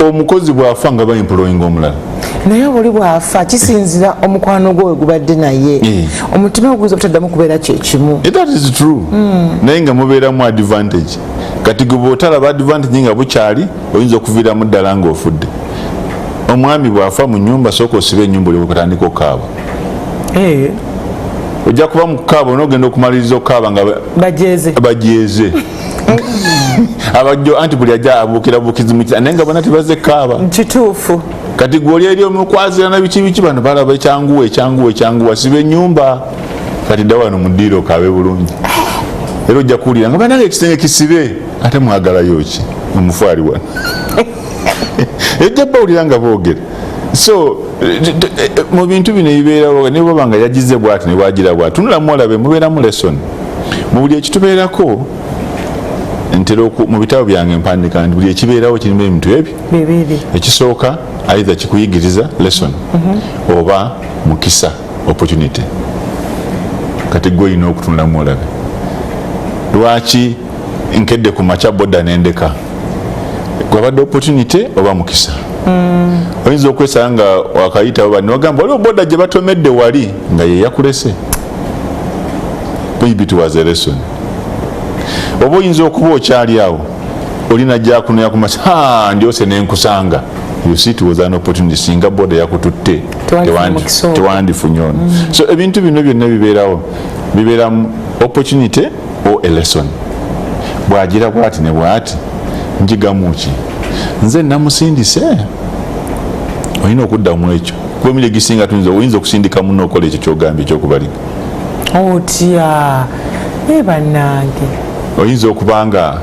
Omukozi bw'afa nga baemployinga omulala. Naye buli bw'afa kisinzira omukwano gwe gubadde naye omutima oguyinza obutaddamu kubeera kyekimu. That is true. Naye nga mubeeramu advantage kati gwe bw'otalaba advantage nga bukyali oyinza okuviiramu ddala ng'ofudde. Omwami bw'afa mu nnyumba sooka osibe ennyumba oli bwekatandika okukaaba. Ojja kuba mu kukaaba n'ogenda okumaliriza okukaaba nga bajeeze abajjo anti buli ajja abuukirabuukizi mu naye nga bonna tebazze kukaaba. Kituufu. Kati gwoli eri omukwazirana biki bano balaba ekyanguwa sibe ennyumba kati dda wano mu ddiiro okaabe bulungi. Era ojja kuwulira nga banange ekisenge kisibe ate mwagalayo ki omufu ali wano ejja bawulira nga boogera. So mu bintu bino ebibeerawo ne bwaba nga yagize bw'ati ne bwagira bw'ati tunulamu olabe mubeeramu lesson mu buli ekitubeerako. Ntera mu bitabo byange mpandika nti buli ekibeerawo kirimu ebintu ebyo bibiri. Ekisooka either kikuyigiriza lesson oba mukisa opportunity. Kati gwe olina okutunulamu olabe lwaki nkedde ku makya boda nendeka gwabadde opportunity oba mukisa. Oyinza okwesanga nga wakayitawo bani wagamba waliwo boda gye batomedde wali nga ye yakulese. Maybe it was a lesson. Oba oyinza okuba okyali awo olina gyakuno yakumasa ndyose nenkusanga. You see it was an opportunity singa boda yakututte tewandifunye ono. So ebintu bino byonna bibeeramu opportunity or a lesson. Bwagira bwati ne bwati njigamu ki nze namusindise olina okuddamu ekyo kuba emiri egisinga oyinza okusindika muno okola ekyo kyogambye ekyokubaliga. Otya bannange oyinza okubanga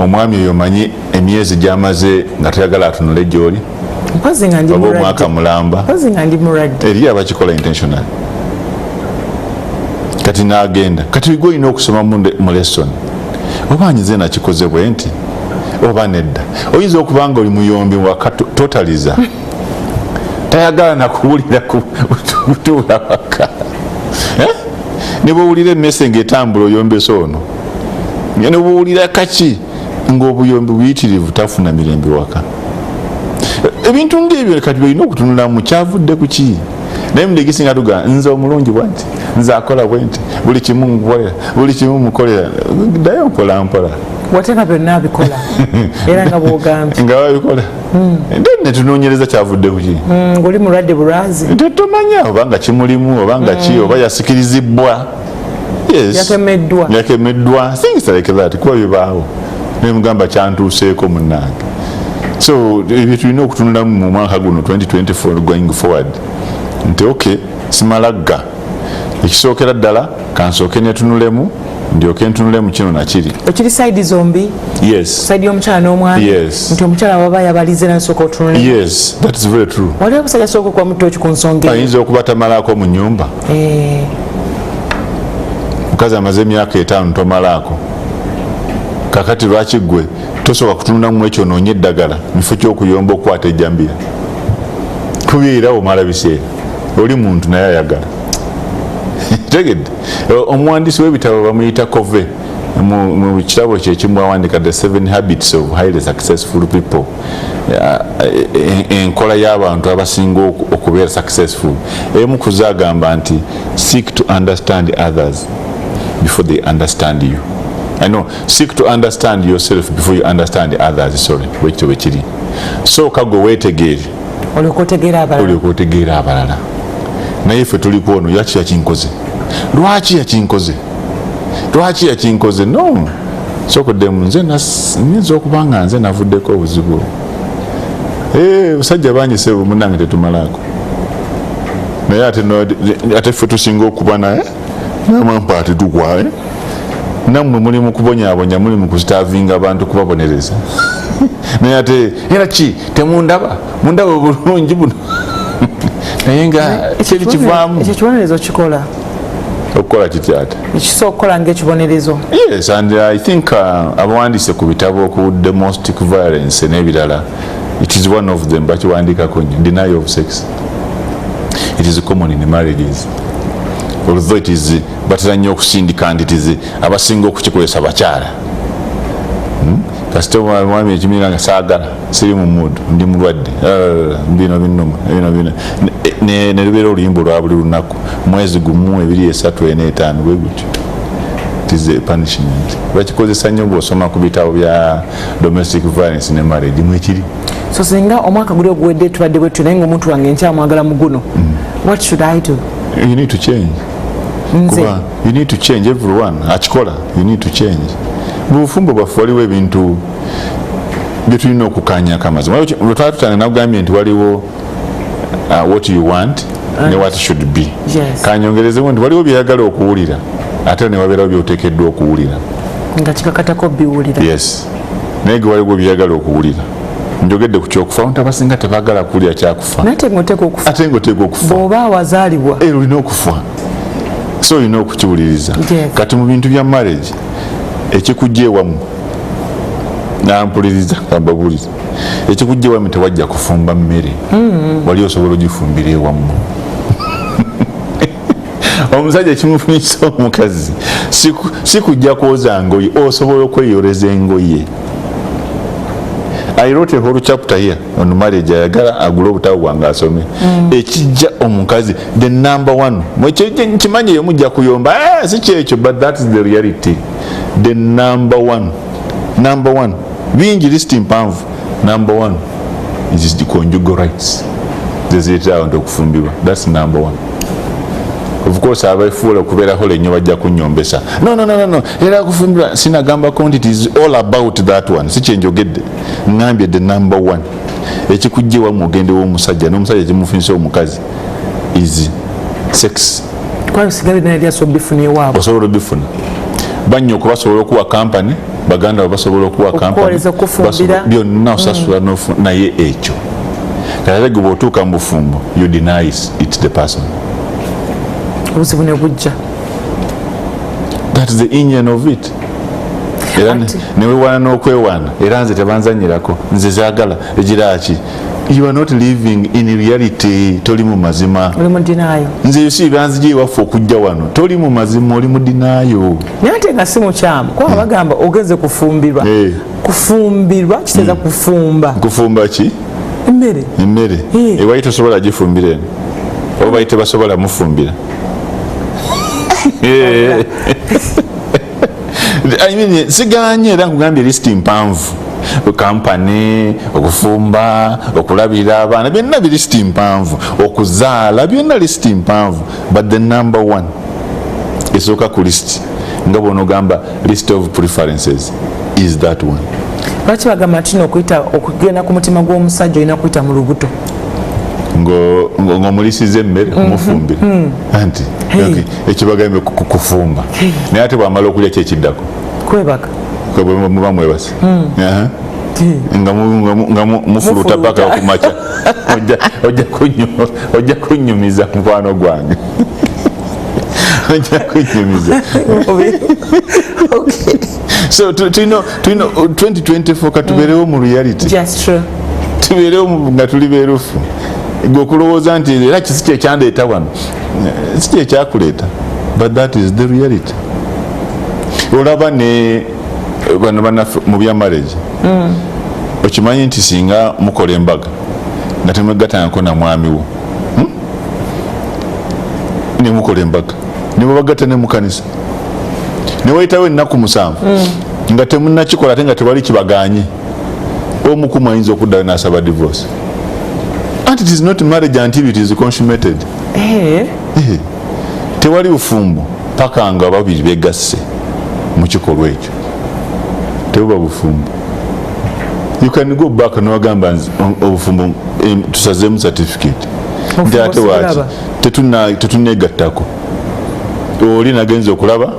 omwami oyo manyi emyezi gyamaze nga toyagala atunule gy'oli oba omwaka mulamba eri abakikola intentional. Kati n'agenda kati gwe olina okusoma mu lesson oba nyize nakikoze bwe nti oba nedda. Oyinza okubanga oli muyombi wakatotaliza tayagala nakuwulira kutuula waka ne bwowulira emmese ng'etambula oyombesa ono ne bwowulira kaki ng'obuyombi buyitirivu tafuna mirembe waka. Ebintu ng'ebyo kati byolina okutunulamu kyavudde ku ki naye muligisinga tuga nze omulungi bwanti nze akola bwenti buli kimu nkukolera buli kimu mukolera ddayo mpola mpola wateeka byonna abikola era nga bwogambye nga babikola netunoonyereza kyavudde kuki ng'oli mulwadde bulwazi tetumanya obanga kimulimu obanga ki oba yasikirizibwa yakemeddwa things like that kuba bibaawo nemugamba kyantuuseeko munnange so ebyo tulina okutunulamu mu mwaka guno 2024 going forward nti okay simalagga ekisookera ddala kansooke netunulemu ndyoke ntunulemu kino nakiri ekiri side zombi side y'omukyala n'omwana nti omukyala waba yabalize nasooka otunulemu that is very true waliwo abasajja sooka okuba mutoki ku nsonga ayinza okuba tamalaako mu nnyumba mukazi amaze emyaka 5 tomalaako kakati lwaki gwe tosooka kutunulamu ekyo noonye eddagala mifo ky'okuyomba okukwata ejjambira kubeera omala biseera oli muntu naye ayagala tegedde omuwandiisi w'ebitabo bamuyita Covey mu kitabo kye kimu awandika the 7 habits of highly successful people enkola y'abantu abasinga okubeera successful emu kuzagamba nti seek to understand others before they understand you. I know, seek to understand yourself before you understand others. Sorry, bwe kiri. So kago wetegeere. Olyokotegeera abalala. Naye ffe tuli ku ono yaki yakinkoze. Lwaki yakinkoze? No. Sokoddemu nze nyinza okuba nga nze navuddeko obuzibu. Basajja bangi sebo munnange tetumalaako. Naye ate ffe tusinga okuba naye namampa ati tukwaye. Nammwe muli mu kubonyaabonya muli mu kuzitaavinga abantu kubabonereza. Naye ate era ki temundaba obulungi buno. Naye nga ekiri kivaamu ekyo kibonerezo kikola okukola kitya ate ekisobola okukola ng'ekibonerezo. Yes, and I think abawandiise ku bitabo ku domestic violence n'ebirala, it is one of them bakiwandiikako nnyo, denial of sex. It is common in marriages. Although it is batera nnyo okusindika nti tizi abasinga okukikozesa bakyala. Kasita mwami ekimira nga saagala siri mu mudu ndi mulwadde bino binnuma ne lubeera oluyimba lwa buli lunaku mwezi gumu 2 3 4 5 bwe gutyo. It is a punishment. Bakikozesa nnyo bw'osoma ku bitabo bya domestic violence ne marriage mwekiri. So singa omwaka guli oguwedde tubadde bwetyo naye ng'omuntu wange nkyamwagala mu guno, what should I do? You need to change. Kuba, you need to change everyone. Akikola, you need to change. Obufumbo bwaffe waliwo ebintu bye tulina okukanyako amazima. Lwetwala tutane nakugambye nti waliwo what you want ne what should be. Kanyongerezemu nti waliwo byeyagala okuwulira ate ne wabeerawo byoteekeddwa okuwulira. Nga kikakatako biwulira. Yes. Naye ge waliwo byeyagala okuwulira. Njogedde ku kyokufa nti abasinga tebaagala kuwulira kyakufa. Ate ng'oteeka okufa. Ate ng'oteeka okufa. Bw'oba wazaalibwa. Olina okufa. So olina okukiwuliriza. Kati mu bintu bya marriage ekikujja ewamu nampuliriza kambabuliza ekikujja ewamu tewajja kufumba mmere wali osobola ogifumbira ewamu. Omusajja kimufunyisa omukazi si kujja kwoza ngoye, osobola okweyoleza engoye. I wrote a whole chapter here on marriage. Ayagala agule obutabo bwange asome. Ekijja omukazi the number one. Kimanyi yemujja kuyomba si kyekyo, but that is the reality. The number one. Bingi list mpanvu. Number one is the conjugal rights. Zezireetera abantu okufumbirwa. That's number one. Of course abafuula okubeeraho lennyo bajja kunnyombesa. No. Era kufumbirwa sinagamba ko nti it is all about that one. Si kyenjogedde. Ngambye the number one. Ekikujja ewamu ogende w'omusajja n'omusajja kimufunyisa omukazi is sex. Kwa sigabi na idea so bifuna ewaabo. Osobola bifuna. Banyo kuba basobola okuwa company, baganda basobola okuwa company. Okukoleza kufumbira. Byonna osasula naye ekyo. Kale gwe bw'otuuka mu bufumbo, you deny it the person. Obuzibu ne bujja. That is the engine of it. Era newewaana n'okwewaana era nze tebanzanyirako nze zaagala egiraki. You are not living in reality. Toli mu mazima. Oli mu dinayo. Nze yusi banzije iwaffe okujja wano. Toli mu mazima, oli mu dinayo. Naye ate nga si mukyamu kuba bagamba ogenze kufumbirwa. Kufumbirwa kitegeeza kufumba. Kufumba ki? Emmere. Ewali tosobola gifumbira eno. oba bayite basobola mufumbira. I mean, siganye era nkugambye lisiti mpanvu. Kampani, okufumba, okulabira abaana byonna bilisiti mpanvu, okuzaala byonna lisiti mpanvu, but the number one esooka ku list nga bw'onogamba list of preferences is that one. Lwaki bagamba nti okugenda ku mutima gw'omusajja olina kuyita mu lubuto ng'omulisiza emmere kumufumbira anti ekyo bagambye kufumba naye ate bw'amala okulya kyekiddako kwebaka muba mwebase nga mufuluta paka okumakya ojja kunnyumiza mukwano gwange ojja kunnyumiza. So tulina 2024 katubeerewo mu reality, tubeerewo nga tuli beerufu. Gwe okulowooza nti era kisi kyekyandeeta wano si kyekyakuleeta, but that is the reality. Olaba ne bano bannaffe mu bya marriage okimanyi nti singa mukola embaga nga temwegatangako na mwami wo ne mukola embaga ne mubagatta ne mu kanisa ne wayitawo ennaku 7 nga temunnakikola ate nga tewali kibaganye, omukumu ayinza okuddayo n'asaba divorce. And it is not marriage until it is consummated. Tewali bufumbo paka nga babiri begasse mu kikolwa ekyo, tebuba bufumbo. You can go back n'ogamba obufumbo tusazeemu certificate nti ate waaki tetunneegattako, oli nagenza okulaba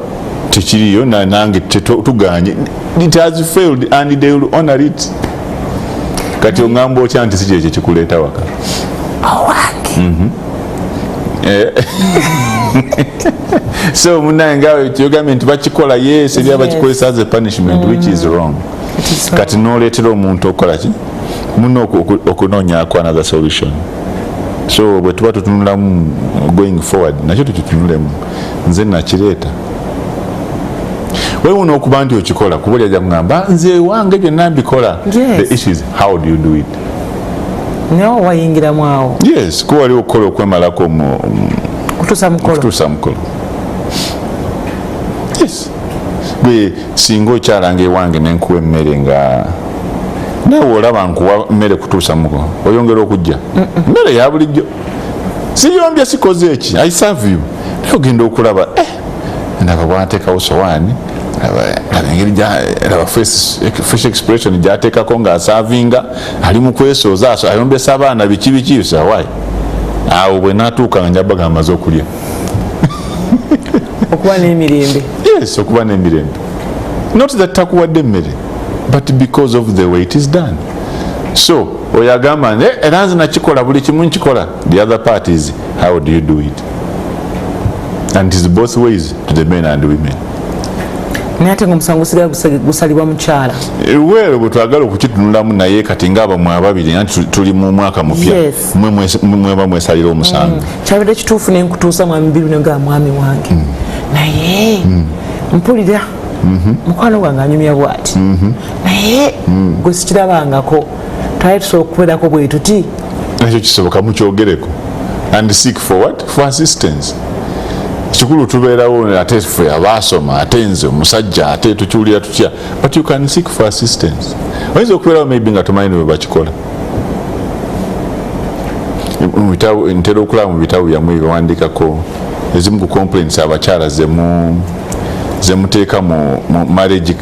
tekiriyo nange tuganye. It has failed and they will honor it. Kati ongamba otya nti si kyekyo kikuleeta waka so munaye ngawe kyogambye nti bakikola yes eri abakikozesa as a punishment which is wrong. Kati n'oleetera omuntu okukola ki muno okunoonyaako another solution. So bwe tuba tutunulamu going forward nakyo tukitunulemu, nze nakireeta weewuna okuba nti okikola kuba oli ajja kugamba nze wange byonna mbikola. The issue is how do you do it? Nawo wayingiramu awo. Yes, kuba wali okukola okwemalako kutuusa mukolo. Yes, gwe singa okyalanga ewange nenkuwa emmere nga nawe olaba nkuwa mmere kutuusa mukolo oyongera okujja mmere ya bulijjo siyombya sikoze eki I serve you naye ogenda okulaba ndaba bwanteekawo sowaani engeri fresh expression gyateekako ng'asaavinga ali mu kwesooza ayombesa abaana biki sawaayi awo bwe naatuuka nga njabaga amaze okulya. Okuba n'emirembe. Yes, okuba n'emirembe. Not that takuwadde emmere but because of the way it is done. So oyagamba era nze nakikola buli kimu nkikola. The other part is how do you do it? And it is both ways to the men and women. Naye ate ng'omusango gusigala gusalibwa mukyala. Wewe bwe twagala okukitunulamu naye kati ng'abamu ababiri nti tuli mu mwaka mupya mweba mwesalira omusango. Kyabadde kituufu ne nkutuusa mwami biru nga mwami wange naye mpulira mukwano gwange anyumya bw'ati naye gwe sikirabangako twali tusobola okubeerako bwe tuti. Ekyo kisoboka mukyogereko and seek for what? For assistance. Kikulu tubeerawo ate ffe abaasoma ate nze omusajja ate tukiwulira tutya, but you can seek for assistance. Oyinza okubeerawo maybe nga tomanyi bwe bakikola. Ntera okulaba mu bitabo byammwe byewandiikako ezimu ku complaints abakyala zemuteeka mu marriage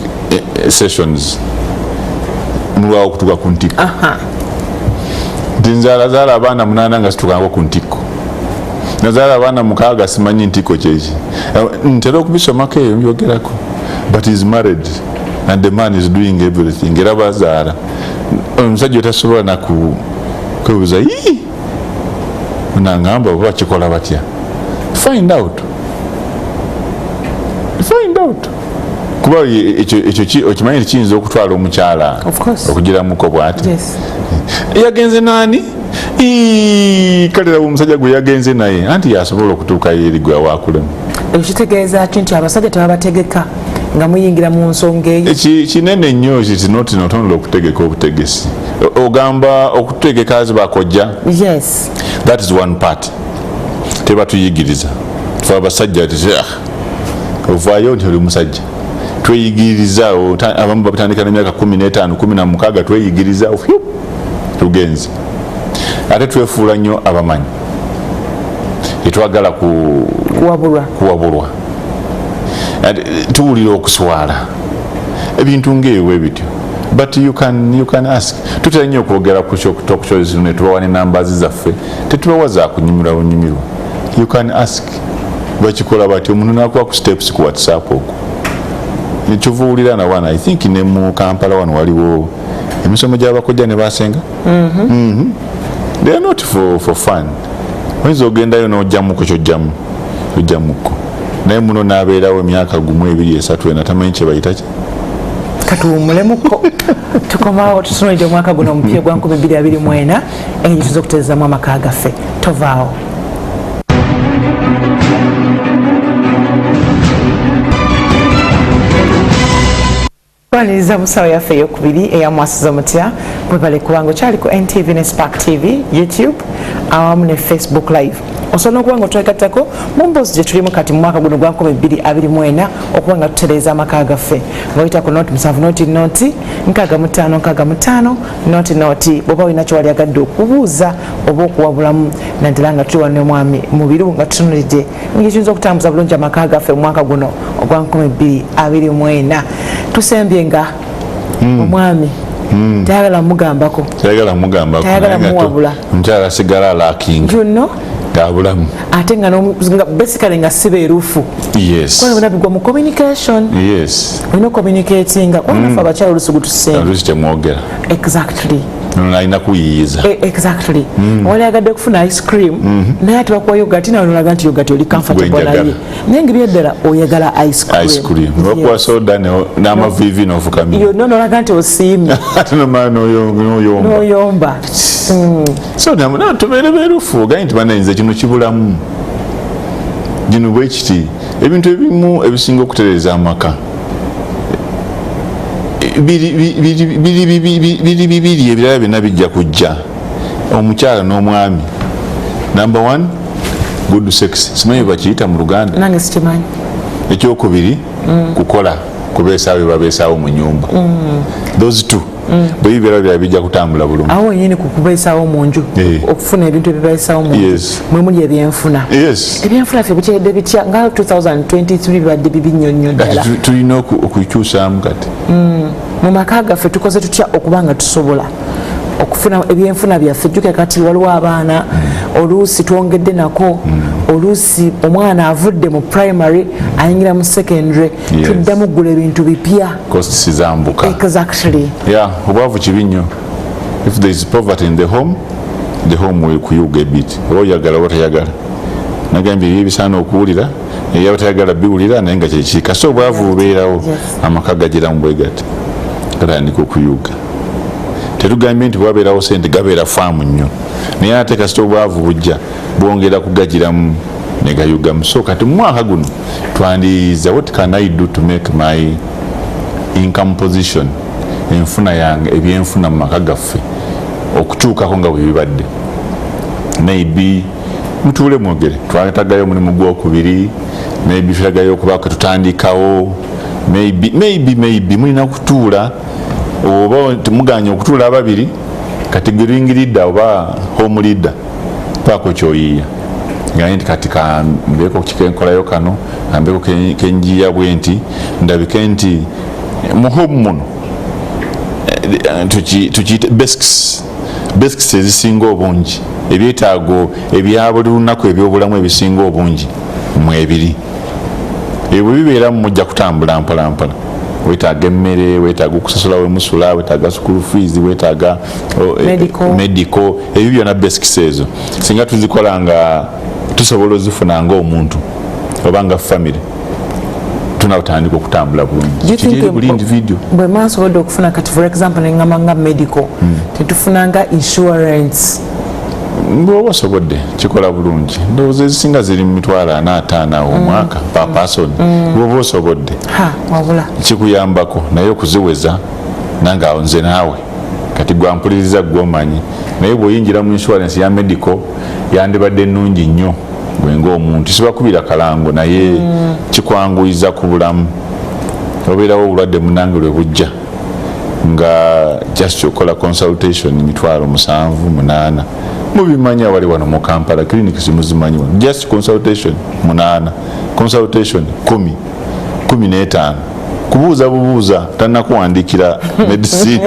sessions mulwawo okutuuka ku ntikko. Nti nzaala abaana 8 nga situkanako ku ntikko, nazaala abaana 6 simanyi ntikko kyeki. Ntera okubisomako eyo mbyogerako, but is married and the man is doing everything. Era bazaala omusajja tasobola nakwebuuza nangamba oba bakikola batya. Find out kuba ekyo okimanyi kiyinza okutwala omukyala okugiramuko bw'ati. Yagenze naani kale laba omusajja gwe yagenze naye anti yasobola okutuuka eri gwe awaakulemu. Ekyo kitegeeza nti abasajja tebabategeka nga muyingira mu nsonga eyo. Kinene nnyo kitinotonola okutegeka obutegesi. Ogamba okutegeka azibakojja. Yes, that is one part. tebatuyigiriza fe abasajja ovaayo nti oli musajja tweyigiriza abamu batandika n'emyaka 15 16 tweyigiriza tugenze ate twefuula nnyo abamanyi tetwagala kuwabulwa tuwulira okuswala ebintu ng'ebyo ebityo but you can ask tutera nnyo okwogera ku shows ne tubawa n'enambazi zaffe tetubawa za kunyumirwa bunyumirwa you can ask bakikola bati omuntu nakuwa ku steps ku WhatsApp okwo nekyuvuwulira na wana I think ne mu Kampala wano waliwo emisomo gy'abakojja ne basenga they are not for fun oyinza ogendayo n'ojjamuko kyojjamuko naye muno n'abeerawo emyaka 1 2 3 4 tamanyi kye bayita ki katuwumulemuko tukomawo tutunulidde omwaka guno omupya gwa 2024 engeri tuza okuterezamu amaka gaffe tovaawo. Twaniriza musawo yaffe eyokubiri eya MwasuzeMutya mwebale kubanga okyali ku NTV ne Spark TV, YouTube awamu ne Facebook Live. Osobola okuba nga otwegattako mu mboozi gye tulimu kati mu mwaka guno gwa 2024 okuba nga tutereeza amaka gaffe ng'oyita ku noti 7 noti 65 noti bw'oba olina kyewali agadde okubuuza oba okuwabulamu naddala nga tuli wano omwami mu biru nga tutunulidde engeri tuyinza okutambuza bulungi amaka gaffe mu mwaka guno ogwa 2024 tusembye nga omwami tayagala mugambako tayagala muwabula omukyala asigala alakinga gabulamu ate nga basically nga sibeerufu kwalabona bigwa mu communication olina communicatinga kwanafe abakyala olusugu tusembe temwogera exactly alina kuyiyiza exactly wali agadde kufuna ice cream naye ate bakuwa yogati nawe nolaga nti yogati oli comfortable naye naye ngeri eddala oyagala ice cream bakuwa soda n'amavivi n'ofukamira yonna nolaga nti osiimye ate nomala n'oyomba so tubeere beerufu ogaye nti banayinza kino kibulamu gino bwe kiti ebintu ebimu ebisinga okutereeza amaka biri ebirala byonna bijja kujja omukyala n'omwami number 1 good sex simanyi bakiyita mu Luganda nange sikimanyi ekyokubiri kukola kubeesaawo babeesaawo mu nyumba those two bwe bibeera birala bijja kutambula bulungi awo wenyini kukubeesaawo mu nju okufuna ebintu ebibeesaawo mu nju mwe muli ebyenfuna ebyenfuna ffe bikyeredde bitya nga 2023 bibadde bibi nnyo nnyo ddala tulina okukyusaamu kati mu maka gaffe tukoze tutya okuba nga tusobola okufuna ebyenfuna byaffe jjuke kati waliwo abaana oluusi twongedde nako oluusi omwana avudde mu primary ayingira mu secondary tuddamu ggula ebintu bipya costs zambuka exactly obwavu kibi nnyo if there is poverty in the home will kuyuga a bit oba oyagala oba tayagala nagambye ebyo bisaana okuwulira eyaba tayagala biwulira naye nga kyekika so obwavu bubeerawo amaka gagiramu bwe gati gatandika okuyuga tetugambye nti bwabeerawo sente gabeera faamu nnyo naye ate kasita obwavu bujja bwongera kugagiramu ne gayugamu so kati mu mwaka guno twandiriza what can I do to make my income position enfuna yange ebyenfuna mu maka gaffe okukyukako nga bwe bibadde maybe mutuule mwogere twatagayo omulimu gwokubiri maybe tutagayo okubaako tutandikawo maybe mulina kutuula oba muganya okutuula ababiri kati ring leader oba home leader paako kyoyiiya nganye nti kati kambeeko kikenkolayo kano kambeeko kenjiya bwe nti ndabike nti mu home muno tukiyita basics ezisinga obungi ebyetaago ebya buli lunaku ebyobulamu ebisinga obungi mwebiri ebyo bibeeramu mujja kutambula mpolampola wetaaga emmere wetaaga okusasula wemusula wetaaga school fees wetaaga medical ebyo byonna basics ezo singa tuzikola nga tusobola ozifuna ng'omuntu oba nga family tunatandika okutambula bulungi buli individual bwe mansobodde okufuna kati for example neŋŋamba nga medical tetufunanga insurance bw'oba osobodde kikola bulungi ndowooza ezisinga ziri mu 45,000 omwaka per person bw'oba osobodde wabula kikuyambako naye okuziweza nange awo nze naawe kati gwampuliriza gw'omanyi naye bw'oyingira mu insurance ya medical yandibadde ennungi nnyo gwenga omuntu sibakubira kalango naye kikwanguyiza ku bulamu obeerawo obulwadde munange lwe bujja nga just okola consultation 7,800 mubimanya wali wano mu Kampala clinic simuzimanyi wano just consultation 8 consultation 15 kubuuza bubuuza tannakuwandikira medicine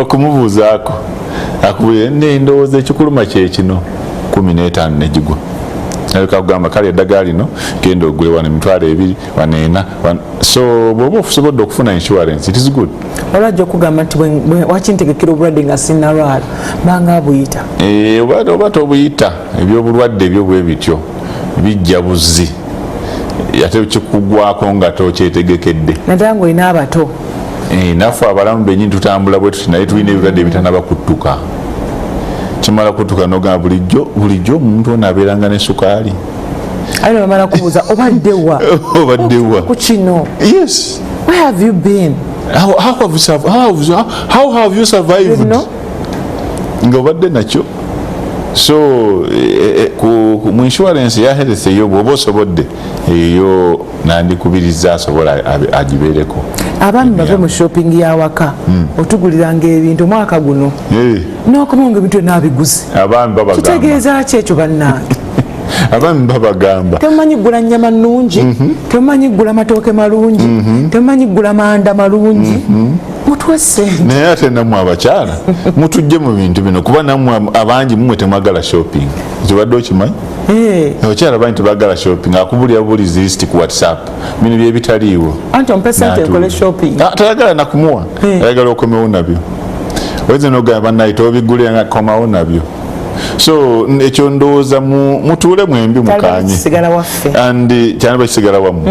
okumubuuzaako akubye ndowooza ekikuluma kyekino 15 negigwa kagamba kale eddagala lino genda ogule wano 2,000 waneena so bw'oba osobodde okufuna insurance it is good. olwajja okugamba nti wakintegekera obulwadde nga sinnalwala banga buyita oba tobuyita ebyobulwadde ebyo bwe bityo bijja buzzi ate kikugwako nga tokyetegekedde naddala ng'olina abato naffe abalamu bennyini tutambula bwe tuti naye tulina ebirwadde ebitanaba kuttuka kimala kuttuka nogamba bulijjo omuntu ono abeeranga ne sukaali aye bamala kubuuza obaddewa ku kino yes where have you been how have you survived nga obadde nakyo so mu insurance ya health eyo bw'oba osobodde eyo nandikubiriza asobola agibeereko abaami bave mu shopping yawaka otuguliranga ebintu omwaka guno n'okomonga ebintu enabiguzi abaami babagamba kitegeeza ki ekyo bannange abaami babagamba temumanyi ggula nnyama nnungi temumanyi ggula matooke malungi temumanyi ggula manda malungi mutuwe ssente naye ate nammwe abakyala mutujje mu bintu bino kuba nammwe abangi mumwe temwagala shopping kibadde okimanyi abakyala bangi tebagala shopping akubulira bulizi list ku WhatsApp bino byebitaliiwo anti ompe sente ekole shopping tayagala nakumuwa ayagala okomewo nabyo oyinza nogamba bannaye tobigulira nga komawo nabyo so ekyo ndowooza mutuule mwembi mukanye and cyane bakisigala wamu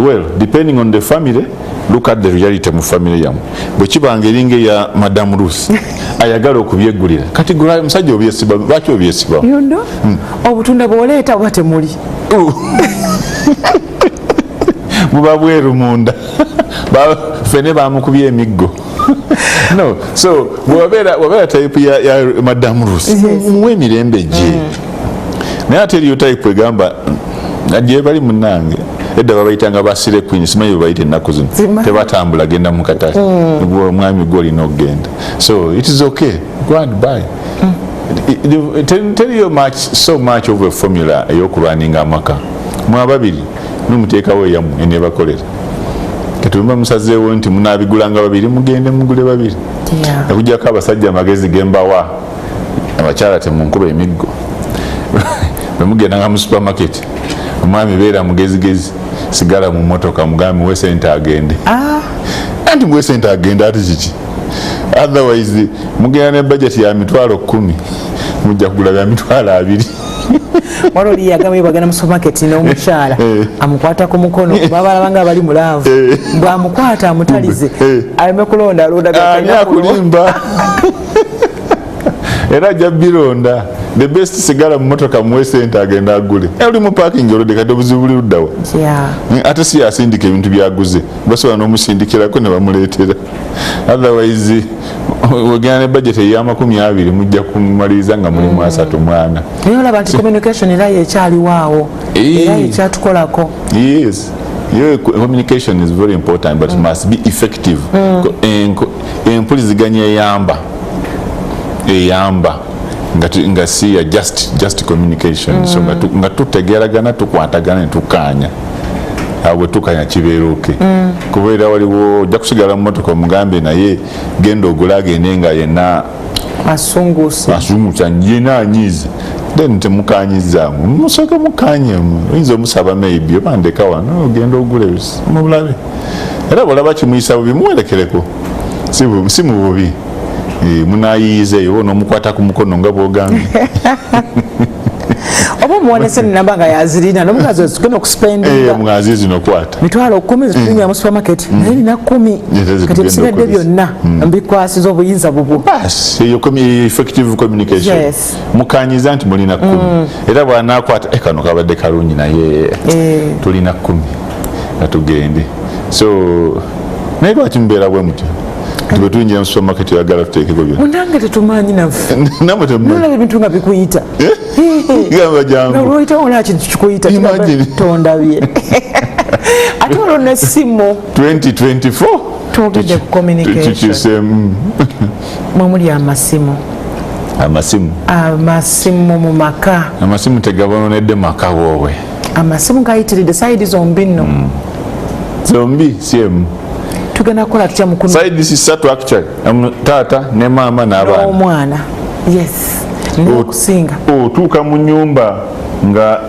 well depending on the family look at the reality mu family yamu bwe kibanga eringa ya Madam Ruth ayagala okubyeggulira kati gula musajja obyesiba lwaki obyesiba yondo obutunda bwoleeta bwate muli muba bweru munda fene bamukubye emiggo no so wabera type ya Madam Ruth muwe emirembe gye naye ate eriyo type egamba gye bali munange edda babayitanga basire queen simanyi babayita ennaku zino tebatambula genda mu katale omwami gwe olina okugenda so it is okay go and buy tell you so much of a formula eyokulwaninga amaka mwababiri numuteekawo eyamu enebakolera katumba musazeewo nti munabigulanga babiri mugende mugule babiri okujjako abasajja amagezi gembawa abakyala temunkuba emiggo bwemugendanga mu supermarket omwami beera mugezigezi sigala mu motoka mugambi we sente agende anti muwe sente agende ati kiki otherwise mugenda ne budget ya 10,000 mujja kugula bya 2,000 wano oli yagamba bagana mu supermarket n'omukyala amukwata ku mukono babalabanga bali mulaavu bw'amukwata amutalize aleme kulonda akulimba era ajja bironda the best sigala mu motoka muwe sente agenda agule oli mu parking olode kati obuzibu buli luddawa ate si yasindika ebintu byaguze basobola n'omusindikirako ne bamuleetera otherwise wegenda ne budget eya 20 mujja kumaliriza nga mulimu 3-4 naye olaba nti communication era yekyaliwaawo era yekyatukolako yes communication is very important but it must be effective empuliziganya eyamba nga si ya just communication so nga tutegeragana tukwatagana netukanya awe tukanya kibeeruke kubeera waliwo ojja kusigala mu motoka omugambe naye genda ogula agende nga yenna asungusa yena anyize then temukanyizaamu musooke mukanyemu oyinza omusaba maybe oba ndeka wano ogenda ogule mubulabe era bwolaba kimuyisa bubi muwerekereko si mu bubi munayiyizeeyo n'omukwata ku mukono nga bwogambye oba muwonese nenamba nga yazirina nomugazi ozigenda okuspendinga mugazi zinokwata 10,000 zitunyira mu supermarket naye nina 10 kati ebisigadde byonna mbikwasiza obuyinza bubwo eyo effective communication mukanyiza nti mulina 10 era bwanakwata kano kabadde kalungi naye tulina 10 nga tugende so naye lwaki mubeera bwe mutyo bwe tuyingira mu supermarket oyagala tuteekeko byonna munange tetumanyi naffe namwe nolaba ebintu nga bikuyita gamba jangu nolwoyita olaba kintu kikuyita tondabye ate olwo nessimu 2024 twogedde ku communication mwemuli amasimu mu maka amasimu tegabononedde maka wowe amasimu gayitiridde sayidi zombi nno zombi siemu tugenda kukola tutya mukunu sayidi sisatu actually taata ne maama n'abaana n'omwana yes n'okusinga otuuka mu nyumba nga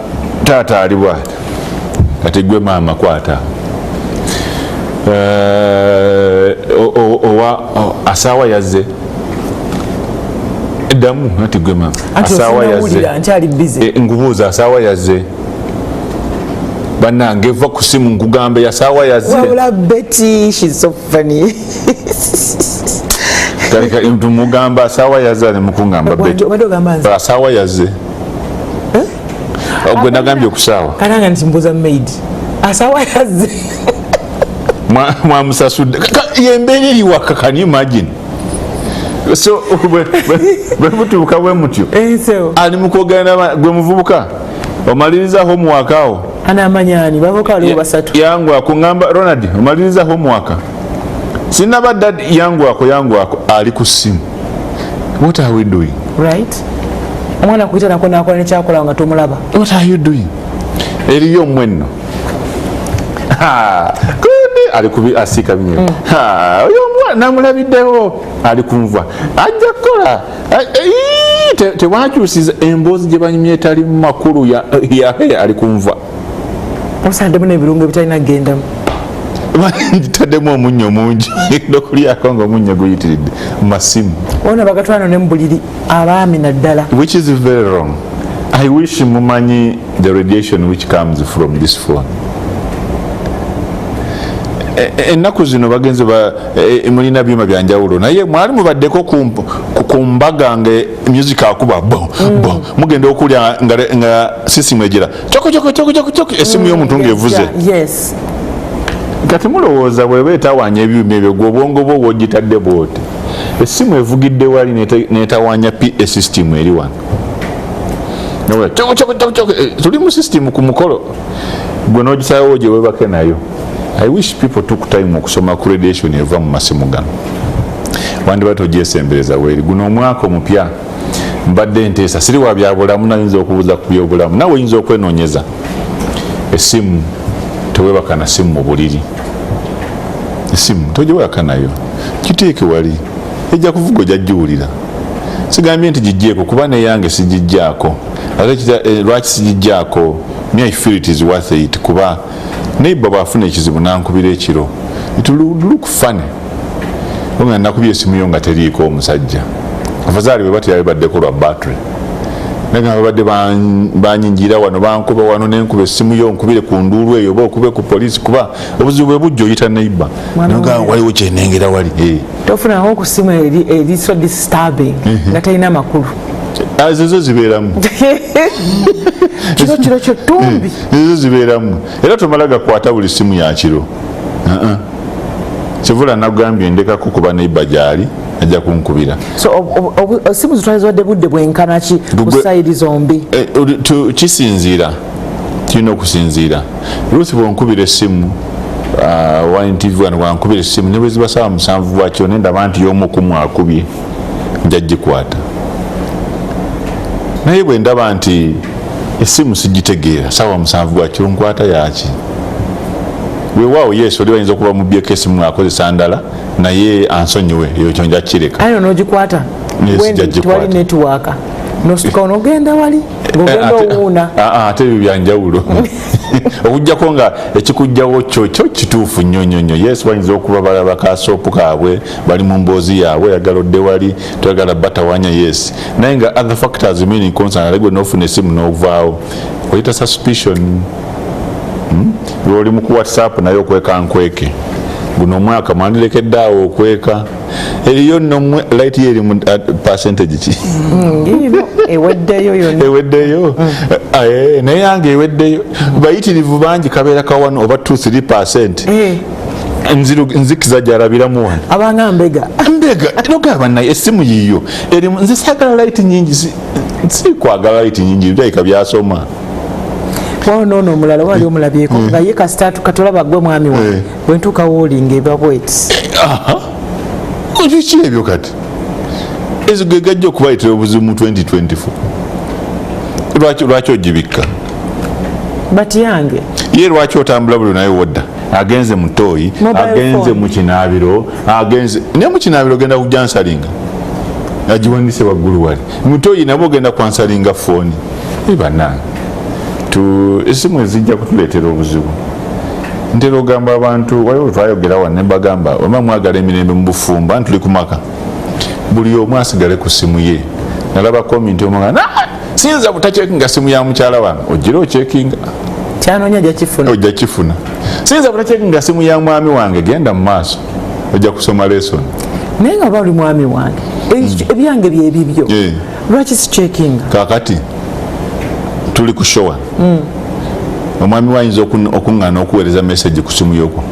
taata ali bwati kati gwe maama kwata asaawa yazze eddamu ati gwe maama asaawa yazze ngubuuza asaawa yazze bannange eva ku simu nkugambe yasaawa yazze wabula Betty she's so funny tumugamba asaawa yazze ne mukungamba Betty asaawa yazze gwe nagambye okusaawa kalanga ntimbuuza maid asaawa yazze mwamusasudde yembeera eri waka can you imagine so bwe mutuuka bwe mutyo ali mukwogera gwe muvubuka omaliriza homework awo anamanyani bavuka waliwo basatu yangu akungamba Ronald omaliriza homework sinaba dad yangu ako ali ku simu what are we doing right omwana kuyita nako nakola nekyakola nga tomulaba what are you doing eriyo mwenno ali kubi asika binyo oyo mwana namulabiddewo ali kunva ajja kukola tewakyusiza emboozi gye banyumye etali mu makulu ya ali kunva osaddemu n'ebirungo ebitalina gendamu taddemu omunnyo mungi nokulyako nga omunnyo guyitiridde mu masimu ona bagatwano ne mu buliri abaami naddala which is very wrong. I wish mumanyi the radiation which comes from this phone. Ennaku zino bagenze mulina byuma byanjawulo naye mwali mubaddeko ku mbaga nge music akuba bo mugenda okulya nga sisimu ejira choko esimu y'omuntu ng'evuze yes kati mulowooza bw'eba etawanya ebyuma ebyo gwe obwongo bwo bw'ogitadde bw'oti essimu evugidde wali n'etawanya PA system eri wano tuli mu system ku mukolo gwe n'ogisawo gye webake nayo. I wish people took time okusoma ku radiation eva mu masimu gano wandi batogyesembereza weri guno omwaka omupya mbadde nteesa siri wa byabulamu nayinza okubuuza ku byobulamu nawe oyinza okwenoonyeza essimu tewebaka na simu mu buliri essimu togiwaka nayo kiteeke wali ejja kuvuga ojja giwulira sigambye nti gijjeeko kuba neyange sigijjaako ate lwaki sigijjaako I feel it is worth it kuba neighbor bafuna ekizibu nankubira ekiro it look funny nga nakubye esimu yo nga teriiko omusajja afazaali bwe batya baddeko lwa battery naga babadde banyingira wano bankuba wano nenkuba esimu yo nkubire ku nduulu eyo oba okube ku poliisi kuba obuzibu bwe bujja oyita neighbor nga waliwo kyenengera wali tofunaho ku simu eri so disturbing nga talina makulu ezo zibeeramu kiro kyetumbi ezo zibeeramu era tomala gakwata buli simu ya kiro kivula nagambye ndekako kuba neiba gyali ajja kunkubira so simu zitwaliziwadde budde bwenkanaki ku sayidi zombi kisinziira kirina okusinziira lusi bwonkubira essimu WNTV wano wankubira essimu ne bwe ziba saawa 7 bwakiro nendaba nti y'omu kumu akubye nja gikwata naye bwe ndaba nti essimu sigitegeera saawa 7 bwakiro nkwata yaki weewaawo yesu oli bayinza okuba mubyeko essimu akozesa ndala naye ansonyiwe eyo kyo nja kireka ayo nogikwata wali netiwaaka nosituka onogenda wali ng'ogenda owuuna ate ebyo byanjawulo okujjako nga ekikujjawo kyo kituufu nnyo yesu bayinza okuba balaba kasoopu kaabwe bali mu mboozi yaabwe yagala odde wali toyagala batawanya yesu naye nga other factors meaning concern alegwe n'ofuna essimu n'ovaawo oyita suspicion lwoli mu ku whatsapp naye okweka nkweke guno omwaka mwandirekedde awo okweka eriyo nno light ye eri mu percentage ki eweddeyo naye yange eweddeyo bayitirivu bangi kabeera ka 1 over 2-3% nzikiza gyalabiramu wano abanga mbega nogamba naye essimu yiyo erimu nze saagala light nyingi si kwagala light nyingi byayika byasoma noono omulala wali omulabyeko nga ye kasitaatu katolaba gwe mwami wa bwentuuka woolinga ebabweti biki ebyo kati ezo ge gajja okubayitira obuzibu mu 2024 lwaki ogibikka bati yange ye lwaki otambula buli naye wodda agenze mu tooyi agenze mu kinaabiro agenze naye mu kinaabiro ogenda kujjansalinga agiwanise waggulu wali mu tooyi nabo ogenda kwansalinga fooni bannange esimu ezijja kutuleetera obuzibu ntera ogamba abantu waliwo twayogera wano ne mbagamba oba mwagala emirembe mu bufumba ntuli ku maka buli omu asigale ku simu ye nalaba komenti omugana siyinza butacekinga simu ya mukyala wange ogira ocekinga kyanoonya ojja kifuna siyinza butacekinga simu ya mwami wange genda mu maaso ojja kusoma lesson naye nga bali mwami wange ebyange byebibyo lwaki sicekinga kakati tuli ku showa omwami wayinza okuŋŋaana okuweereza message ku simu yoko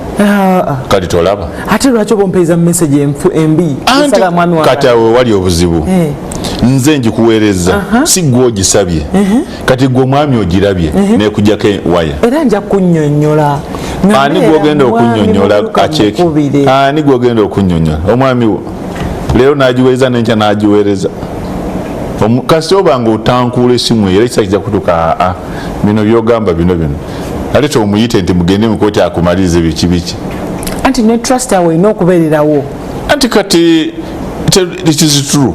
kati tolaba ate lwaki oba ompeeza message embi kati awo wali obuzibu nze njikuweereza si gwe ogisabye kati gwe omwami ogirabye nekujjako waya era nja kunnyonnyola ani gwogenda okunnyonnyola aceki ani gwogenda okunnyonnyola omwami wo leero nagiweereza nenkya nagiweereza kasi obanga otankuula esimu era ekisa kijja kutuuka bino byogamba bino ate tomuyite nti mugende mukooti akumalirize biki anti ne trust awo erina okubeererawo anti kati it is true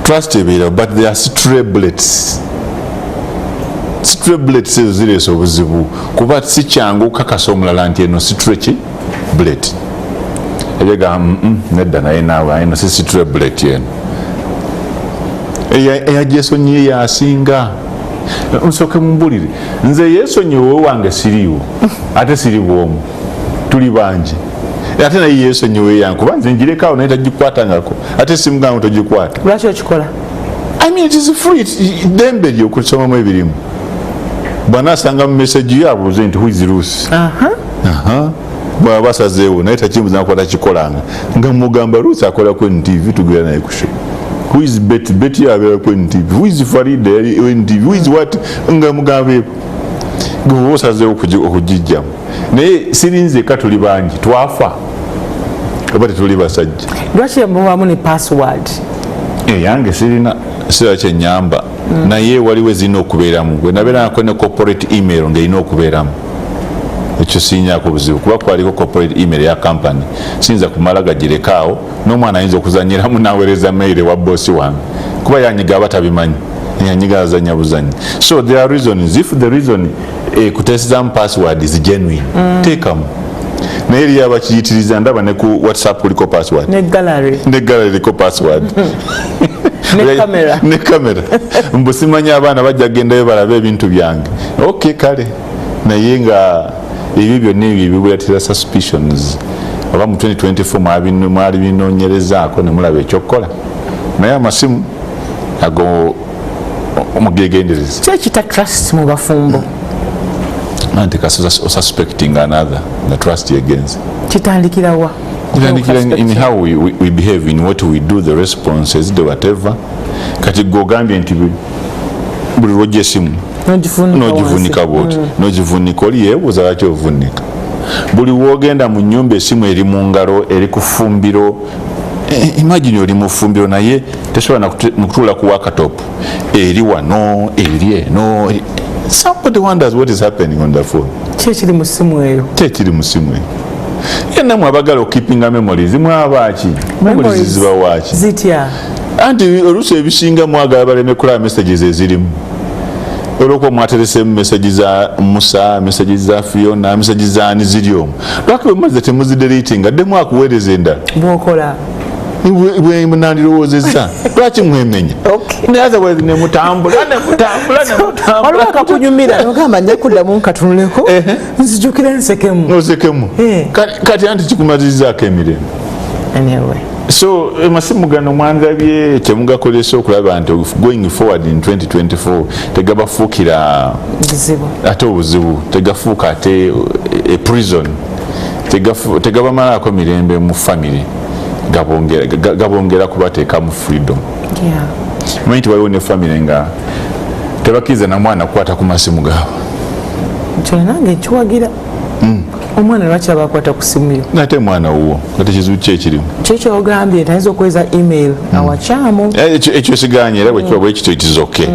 trust ebeerawo but there are strablets ezo zireesa obuzibu kuba si kyangu okukakasa omulala nti eno sitreki blet ebega nedda naye naawe eno si sitrablet eno eyagyesonyiye yasinga nsooke mumbulire nze yeesonyiwe wange siriiwo ate siri bwomu tuli bangi ate naye yeesonyiwe yange kuba nze njirekawo naye tagikwatangako ate simugangu togikwata lwaki okikola it is free ddembe lyo okusomamu ebirimu bwana asanga mu meseji yo abuuze nti who is Ruth bwaba basazeewo naye takimbuza nakwata kikolanga nga mugamba Ruth akola ku NTV tugera naye ku show. Who is Betty? Betty abeera ku NTV. Who is Farida NTV? Who is what? Nga mugambe gwe osazeewo okugijjamu naye sirinze ka tuli bangi twafa oba tetuli basajja lwaki mubamu ne password yange sirina sira kyenyamba naye waliwo ezirina okubeeramu gwe nabeerako ne corporate email ng'erina okubeeramu ekyo sinyako buzibu kuba kwaliko corporate email ya company siyinza kumala gagirekaawo n'omwana ayinza okuzanyiramu naweereza mail wa bossi wange kuba yanyiga aba tabimanyi yanyiga azanya buzanyi so there are reasons if the reason kutesizamu password is genuine teekamu naye eriyo abakiyitiriza ndaba ne ku whatsapp kuliko password ne gallery liko password ne kamera mbu simanyi abaana bajja kugendayo balabe ebintu byange okay kale naye nga ebyo byonna ebyo bibuletera suspicions oba mu 2024 mwali binoonyerezaako ne mulaba ekyokukola naye amasimu ago omugegendereza kyekita trust mu bafumbo anti kasi osuspecting another the trust against kitandikirawa in how we behave in what we do the responses the whatever kati gogambye nti buli lwojja esimu nogivunika bwoti nogivunika oli yeebuuza lwaki ovunika buli wogenda mu nnyumba esimu eri mu ngalo eri ku ffumbiro imagine oli mu ffumbiro naye tesobola kutuula ku wakatopu eri wano eri eno somebody wonders what is happening on the phone kyekiri mu simu eyo yenna mwabagala okipinga memories mwabaki memories ziba waki zitya anti oluusi ebisinga mwagala baleme kulaba messages ezirimu olwokuba mwaterese message za Musa message za Fiona message za ani ziri omwo lwaki bwe mumaze temuzideleting addemu akuweereza endala bwokola bwe munandirowoozezza lwaki mwemenya otherwise nemutambula olwaka kunyumira nogamba nja kuddamu nkatunuleko nzijukire nsekemu kati anti kikumazirizaako emirembe so amasimu gano mwanzabye kyemugakolesa okulaba nti going forward in 2024 tegabafuukira ate obuzibu tegafuuka ate prison tegabamalaako mirembe mu family gabongera kubateeka mu freedom. Manyi nti waliwo ne family nga tebakkiriza na mwana kukwata ku masimu gaabwe. Kyo nange nkiwagira. Omwana lwaki aba akwata ku simu yo? Nate mwana wuwo kati kizibu ki ekirimu? Kyekyo ogambye nti ayinza okweza email awakyamu. Ekyo siganye era bwe kiba bwe kityo it is okay.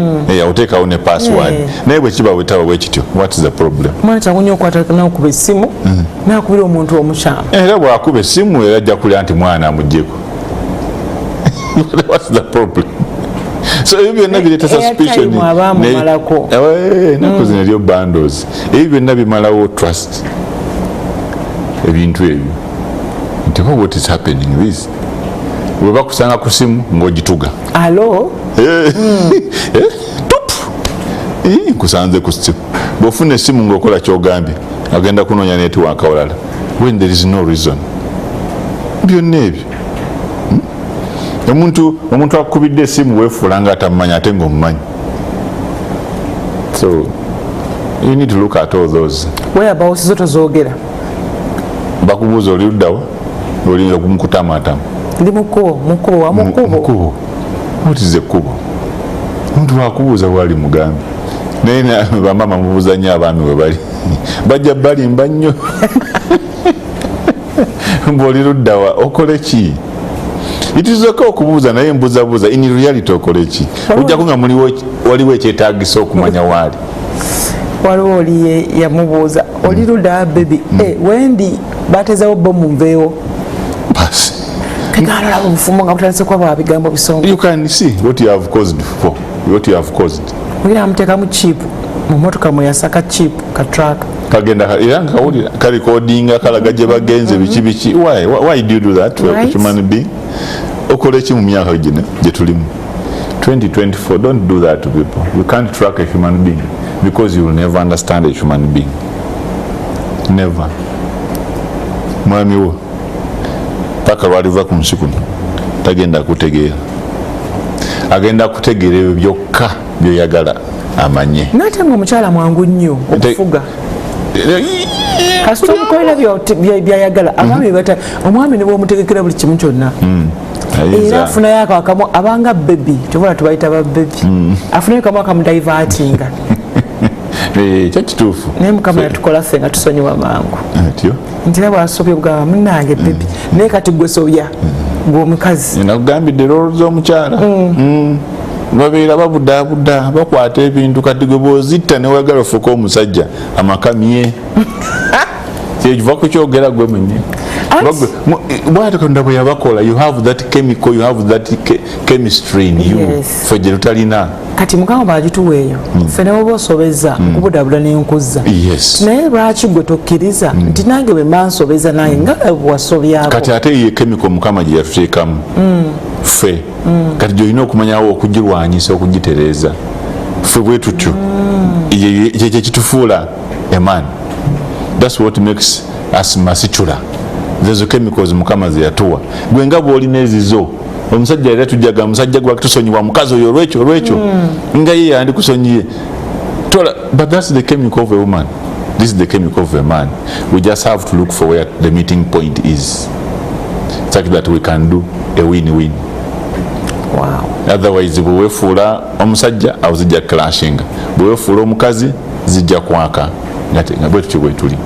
Oteekawo ne password. Naye bwe kiba bwetaba bwe kityo what is the problem? Omwana kyangu okwata n'okuba essimu n'akubira omuntu omukyamu. Era bw'akuba essimu era ajja kulya nti mwana amuggyeko. What's the problem? So ebyo byonna bireeta suspicion. Ennaku zino eryo bundles. Ebyo byonna bimalawo trust. Ebintu ebyo nti what is happening this bwe bakusanga ku simu ng'ogituga alo top nkusanze ku simu bw'ofuna essimu ng'okola ky'ogambye agenda kunoonya netiwaaka walala when there is no reason. Byonna ebyo omuntu akukubidde essimu weefuula nga atamumanyi ate ng'omumanyi. So you need to look at all those. Whereabouts zo tozoogera? Bakubuuza oli luddawa olinza kumukutamaatama. Ndi mukubo wa mukubo. What is ekkubo? Omuntu wakubuuza bwali mugambi. Naye bamama mubuuza nnyo abaami we bali. Bajja balimba nnyo. Bw'oli luddawa okole ki? It is okay okubuuza naye mbuzabuuza in reality okole ki? Ojja kunga waliwo ekyetaagisa okumanya waali. Waliwo oli yamubuuza oli ludda baby wendi batezawo bomu nveewo basi tegalala obufumbo nga butandise kuba bigambo bisonga. You can see what you have caused for what you have caused. Wira amuteekamu chip mu motoka mwe yasaka chip ka truck kagenda era nga kawulira kalikodinga kalaga gye bagenze biki why do you do that to a human being? Okole ki mu myaka gino gye tulimu 2024? Don't do that to people. You can't track a human being because you will never understand a human being. Never. Mwami wo paka lwaliva ku nsi kuno tagenda kutegeera. Agenda kutegeera ebyo byokka byoyagala amanye. Nate ng'omukyala mwangu nnyo okufuga. Kasita omukolera byayagala abaami bata omwami ne bw'omutegekera buli kimu kyonna. Era afunayo akamu abanga baby tubula tubayita ba baby. Afunayo kamu akamudivertinga. Kyo kituufu. Naye Mukama yatukola ffe nga tusonyiwa mangu. Nti era bw'asobya obugamba munnange baby naye kati gwe sobya ng'omukazi. Nakugambidde roolo z'omukyala. Babeera babudaabuda bakwata ebintu kati gwe bw'ozitta ne wagala ofuuka omusajja amakamye. Kiva ku kyogera gwe mwenyewe. Bw'ate Katonda bwe yabakola you have that chemical, you have that chemistry in you. Ffe gye tutalina. Kati Mukama bw'agituweeyo ffe ne bw'oba osobeza nkubuddaabudda n'enkuzza. Naye lwaki gwe tokkiriza nti nange bwe mba nsobeza naye nga bwe wasobyako. Kati ate ye chemical Mukama gye yatuteekamu ffe kati gy'olina okumanyawo okugirwanyisa okugitereeza ffe bwe tutyo kye kitufuula a man. That's what makes us masicula. There's chemicals Mukama ze yatuwa gwe nga bw'olina ezizo omusajja era tujjaga musajja gwe akitusonyiwa mukazi oyo olwekyo nga ye yandi kusonyiye tola. But that's the chemical of a woman. This is the chemical of a man. We just have to look for where the meeting point is such that we can do a win-win. Wow. Otherwise bwe weefuula omusajja awo zijja clashing, bwe weefuula omukazi zijja kwaka nga bwe tutyo bwe tuli.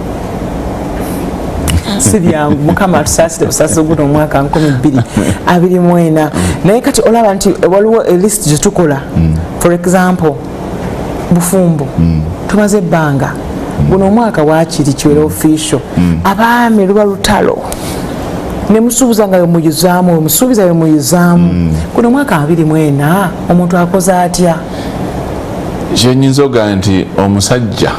Si byangu Mukama atusaasire busaasire guno omwaka 2024 naye kati olaba nti waliwo list gye tukola. For example bufumbo tumaze ebbanga guno omwaka waakiri kiwera official abaami luba lutalo ne musuubiza nga bemuyuzaamu musuubiza bemuyuzaamu guno omwaka 2024 omuntu akoze atya? Kyenyinza oga nti omusajja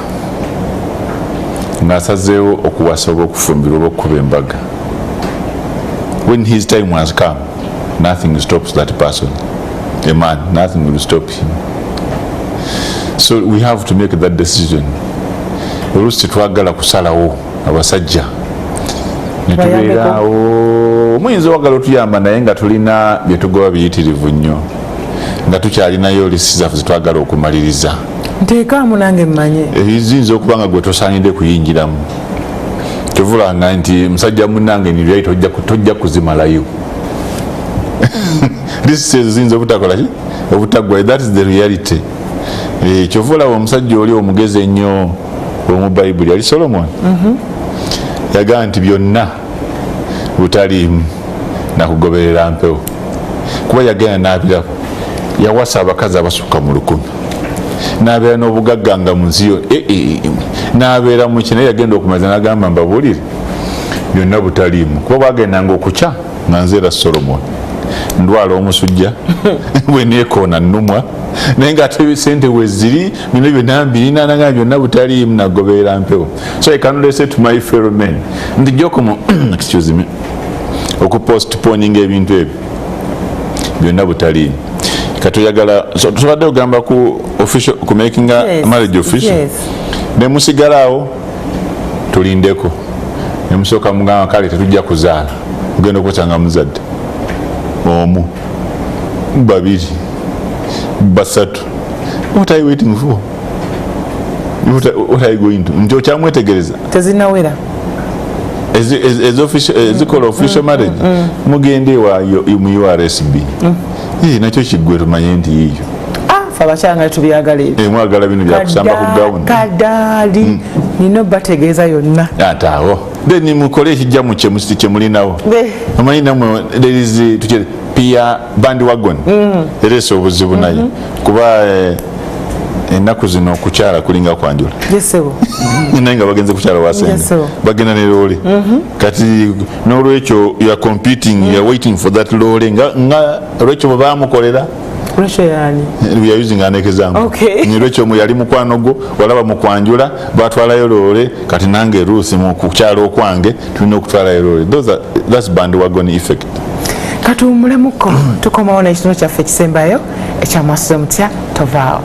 ng'asazeewo okuwasa oba okufumbirwa oba okukuba embaga, when his time has come nothing stops that person. A man, nothing will stop him. So we have to make that decision. Oluusi tetwagala kusalawo abasajja ne tubeerawo muyinza owagala otuyamba naye nga tulina bye tugoba biyitirivu nnyo nga tukyalinayo olisi zaffe zetwagala okumaliriza. Nteekaamu nange mmanye eziyinza okuba nga gwe tosaanidde kuyingiramu kyovulanga nti musajja munnange ni right tojja kuzimalayo. This says zinze obutakola ki obutagwa. That is the reality. Kyovula omusajja oli omugezi ennyo omu Bayibuli ali Solomon. Yagaa nti byonna butaliimu nakugoberera mpewo. Kuba yagenda n'abirabo yawasa abakazi abasukka mu 100. N'abeera n'obugagga nga mu nsi yo n'abeera mu kino yagenda okumaza n'agamba mbabuulire byonna butaliimu. Kuba bwagendanga okukya nga nzeera Solomon ndwala omusujja bwe neekoona nnumwa naye ng'ate sente we ziri bino byonna mbirina nagamba byonna butaliimu nagoberera mpewo. So I can say to my fellow men nti gyokomo excuse me okupostponing ebintu ebyo byonna butaliimu. Katoyagala so tubadde ogamba ku official ku making a marriage official. Ne musigalaawo tulindeko ne musooka mugamba kale tetujja kuzaala mugenda okwetanga muzadde omu babiri basatu. What are you waiting for? What are you going to? Nti okyamwetegereza tezinawera ezikola official marriage mugende ewayo mu URSB. Nakyo kiggwe tumanye nti yiyo abakyanga tubyagala ebyo mwagala bino byakusamba ku gawuni kadaali nina bategeeza yonna ataawo then mukole ekijja mu kyemulinawo omanyi namwe there is peer bandwagon ereesa obuzibu naye kuba ennaku zino okukyala kulinga kwanjula naye nga bagenze kukyala wasenge bagenda ne loole kati n'olwekyo you are competing you are waiting for that loole nga olwekyo bwe baamukolera we are using an example. Nilwecho mu yali mukwano gwo walaba mukwanjula batwalayo loole kati nange Ruth mu kukyalo kwange tulina okutwalayo loole. That's bandwagon effect. Katumulemuko tukomawo n'ekitono kyaffe ekisembayo ekya MwasuzeMutya tovaawo.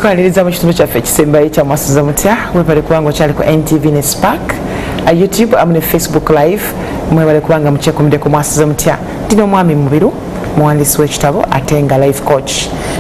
Kwaniriza mu kitubo kyaffe ekisembayo ekya MwasuzeMutya mwebale kubanga okyali ku NTV ne Spark YouTube amu ne Facebook live mwebale kubanga mukyekumiddeko MwasuzeMutya. Ndina omwami Mubiru muwandiisi w'ekitabo ate nga life coach.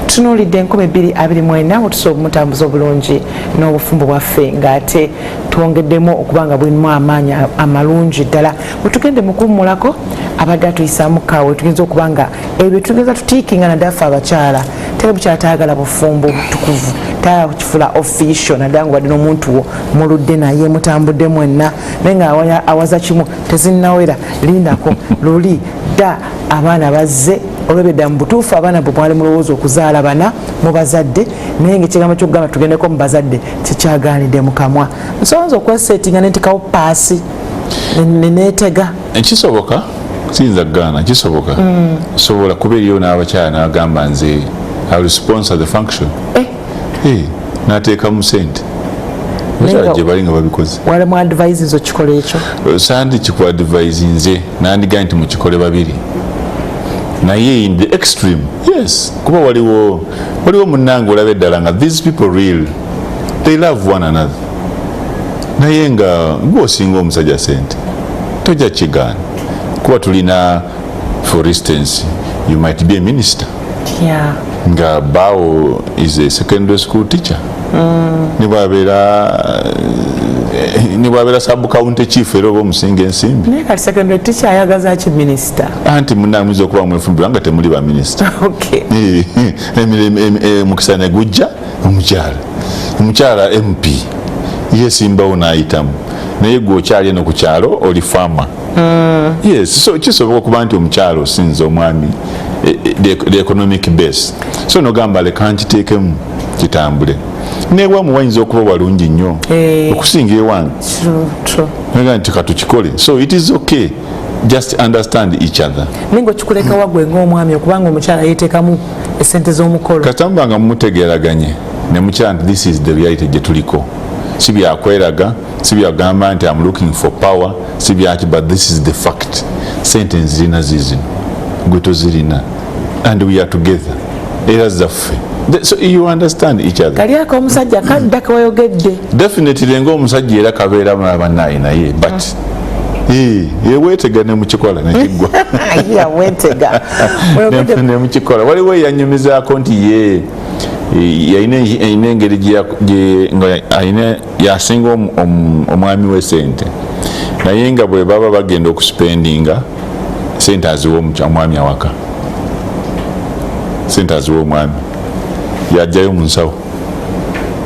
Tutunuulidde 2024 wetusobola omutambuza obulungi n'obufumbo bwaffe ng'ate twongeddemu okubanga bulimu amaanyi amalungi ddala bwe tugende mu kuwummulako abadde atuyisaamu kaawe tugenza okubanga ebyo tugenza tutiikinga naddala ffe abakyala teri bukyala tayagala bufumbo butukuvu tayagala kukifula official naddala nga wadde n'omuntu wo muludde naye mutambudde mwenna naye nga awaza kimu tezinnawera lindako luli dda abaana bazze olwebedda mu butuufu abaana bwe mwali mulowooza okuzaala bana mu bazadde naye ng'ekigambo ky'okugamba tugendeko mu bazadde kikyagaanidde mu kamwa nsobola okwesetinga nentikawo paasi neneetega kisoboka siyinza kugaana kisoboka sobola kuba eriyo n'abakyala n'agamba nze I will sponsor the function n'ateekamu sente bakyala gye bali nga babikoze walimu advises okikola ekyo sandi kikuadvise nze nandigaa nti mukikole babiri naye in the extreme yes kuba waliwo munnange olabe eddala nga these people real they love one another naye nga ng'osinga omusajja sente tojja kigaana kuba tulina for instance you might be a minister nga baawo is a secondary school teacher nibwabeera sub county chief era oba omusinga ensimbi naye kati secondary teacher ayagaza ki minister anti munamwiza okuba mwefumbira nga temuli ba minister mukisa ne gujja omukyala MP yesimbawo n'ayitamu naye gwe okyali eno ku kyalo oli farmer yes so kisoboka okuba nti omukyalo osinza omwami the economic base so nogamba leka nkiteekemu kitambule newamu wayinza okuba walungi nnyo okusinga ewange naga nti katukikole so it is okay just understand each other ningo kikuleka wagwe ng'omwami okubanga omukyala yeteekamu esente z'omukolo katambanga mumutegeeraganye ne mukyala nti this is the reality gye tuliko si byakweraga si byagamba nti I'm looking for power si byaki but this is the fact sente nzirina zizino gwe tozirina and we are together era zaffe So you understand each other. Kali ako omusajja kadda kawayogedde. Definitely ng'omusajja era kabeera bannaye naye but yeweetegane mu kikola nekigwa. Ne mu kikola waliwo eyanyumizaako nti ye yalina engeri yasinga omwami we sente naye nga bwe baba bagenda okuspendinga sente aziwa omwami awaka, sente aziwa omwami yajjayo mu nsawo.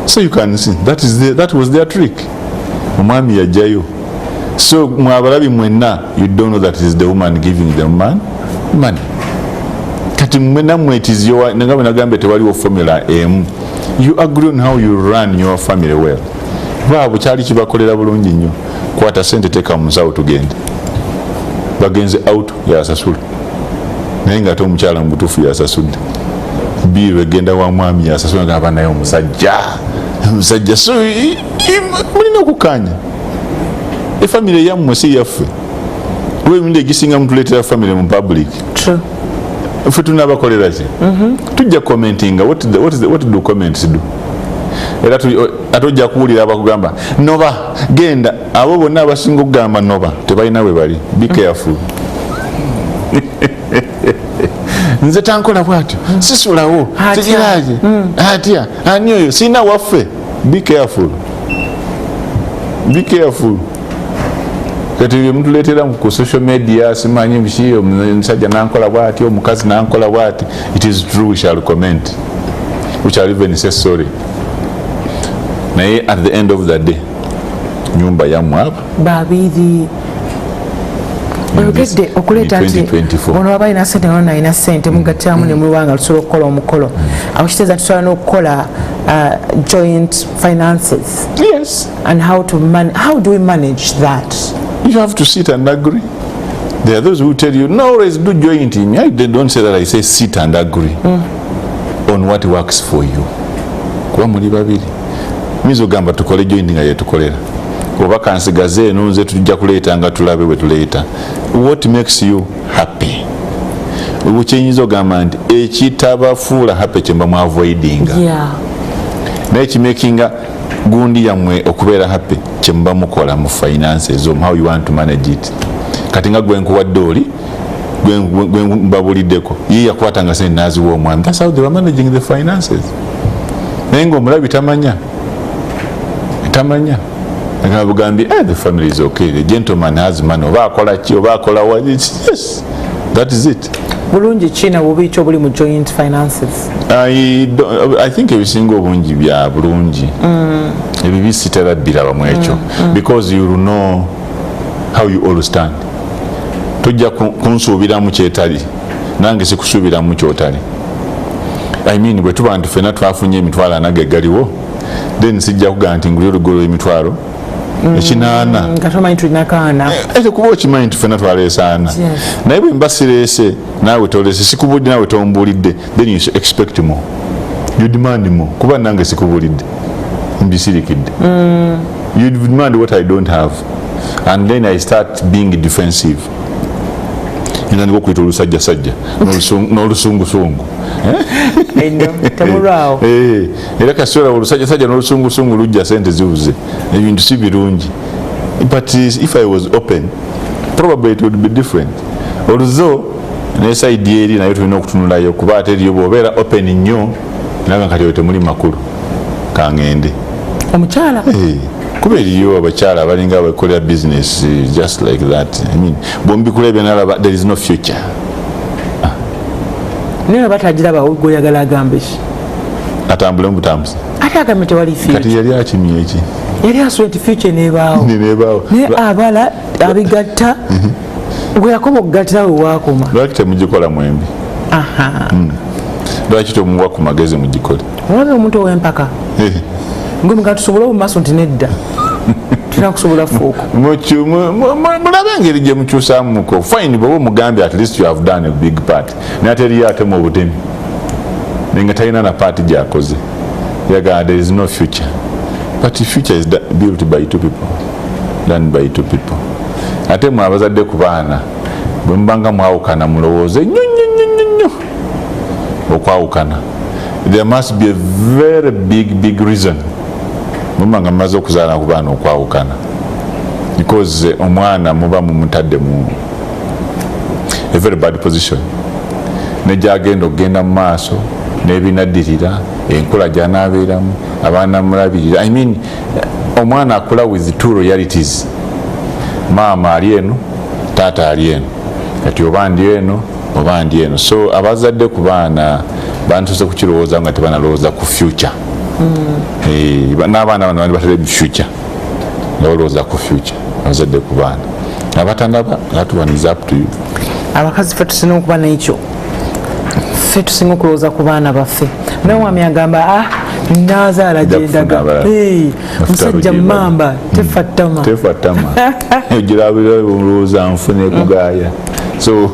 So you can see that was their trick. Omwami yajjayo. So mwabalabi mwenna you don't know that is the woman giving the man money. Kati mwenna mwetizi nagamba nagambe tewaliwo formula emu. You agree on how you run your family well. Baabo kyali kibakolera bulungi nnyo. Kwata sente teka mu nsawo tugende. Bagenze out yasasula. Naye nga ate omukyala mu butuufu yasasudde. Biirwe egenda wa mwami yasasula ng'aba naye omusajja. So mulina okukaanya. Efamily yammwe si yaffe. Weebindi egisinga mutuleetera family mu public. True. Ffe tunaabakolera ki? Tujja commentinga what do comments do? Era ate ojja kuwulira abakugamba noba genda abo bonna abasinga okugamba noba tebalina we bali. Be careful. Nze tankola bwatyo sisulawo sikiraje atya ani oyo sina waffe. Be careful. Be careful. Kati mutuleetera ku social media simanyi biki omusajja nankola bwati omukazi nankola bwati. It is true, we shall comment, we shall even say sorry. Naye at the end of the day nyumba yammwe aba babiri oyogedde okuleeta nti ono aba alina sente ono alina sente mugattiramu ne mulwanga lusobola okukola omukolo awo kitegeeza tusobola n'okukola joint finances. Yes. And how do we manage that? You have to sit and agree. There are those who tell you no, always do joint in. They don't say that. I say sit and agree on what works for you. Kuba muli babiri mizo gamba tukole joint nga yetukolera oba kansigaze eno nze tujja kuleeta nga tulabe bwe tuleeta. What makes you happy? Ukyenyizo gamba nti ekitabafuula happy kyemba mu avoidinga. Naye kimakinga gundi yammwe okubeera happy kyemba mukola mu finances how you want to manage it. Kati nga gwe nkuwadde oli gwe mbabuliddeko ye yakwatanga sente n'aziwa omwami. That's how they were managing the finances. Naye ng'omulabi tamanya agambye the family is okay, the gentleman has money, oba akola ki oba akola what. Yes, that is it. Bulungi china bubi kyo buli mu joint finances. I think ebisinga obungi bya bulungi ebibi sitera biraba mu ekyo because you know how you all stand. Tujja kunsuubira mu kyetali nange sikusuubira mu kyotali. I mean bwe tuba nti ffena twafunye emitwalo anage galiwo then sijja kugamba nti nguli olugolo emitwalo ekinaana ngatomanyi tulina kaana ate kuba okimanyi nti ffena twaleesaana naye bwe mba sireese naawe toleese sikubulidde naawe tombulidde then you expect more, you demand more kuba nange sikubulidde mbisirikidde. You demand what I don't have and then I start being defensive. Ina niko kwita olusajjasajja n'olusungusungu. Temulwawo. Era kasobola olusajjasajja n'olusungusungu lujja sente zibuze ebintu si birungi. But if I was open probably it would be different. Although ne side eri nayo tulina okutunulayo kuba ate eriyo bw'obeera open nnyo naga kati oyo temuli makulu kangende omukyala kuba eriyo abakyala abalinga abakolera business just like that. I mean bombi kulebya nalaba there is no future. Naye batagiraba oyagala agambe ki atambule mu butambuzi ate agambe tewali future. Kati yali akimye eki yali asubira nti future neebaawo naye abala abigatta gwe yakoba okugattira we waakoma. Lwaki temugikola mwembi? Lwaki tomuwa ku magezi mugikole? Olabye omuntu ow'empaka ngomugala tusobole omumaaso nti nedda tulina kusobola fuuko mulabe engeri gye mukyusamuko fine bwoba omugambye at least you have done a big part naye ate eriyo ate mu butemi nenga talina na paati gyakoze yagamba there is no future but the future is built by two people, done by two people. Ate mwe abazadde ku baana bwe mubanga mwawukana mulowooze nnyo okwawukana there must be a very big reason mumanga maze okuzaala ku baana okwawukana because omwana muba mumutadde mu a very bad position nejagenda okugenda mu maaso n'ebinaddirira enkola gy'anaabeeramu abaana mulabirira I mean omwana akula with two realities maama ali eno taata ali eno kati oba ndi eno oba ndi eno so abazadde ku baana bantuuse kukirowooza nga tebanalowooza ku future n'abaana bano bandi batera future nga balowooza ku future abazadde ku baana abatanaba that one is up to you. Abakazi ffe tusinga okuba n'ekyo ffe tusinga okulowooza ku baana baffe naye wami agamba nazaala gyendaga musajja mamba tefattama ogirabira olowooza nfune kugaaya so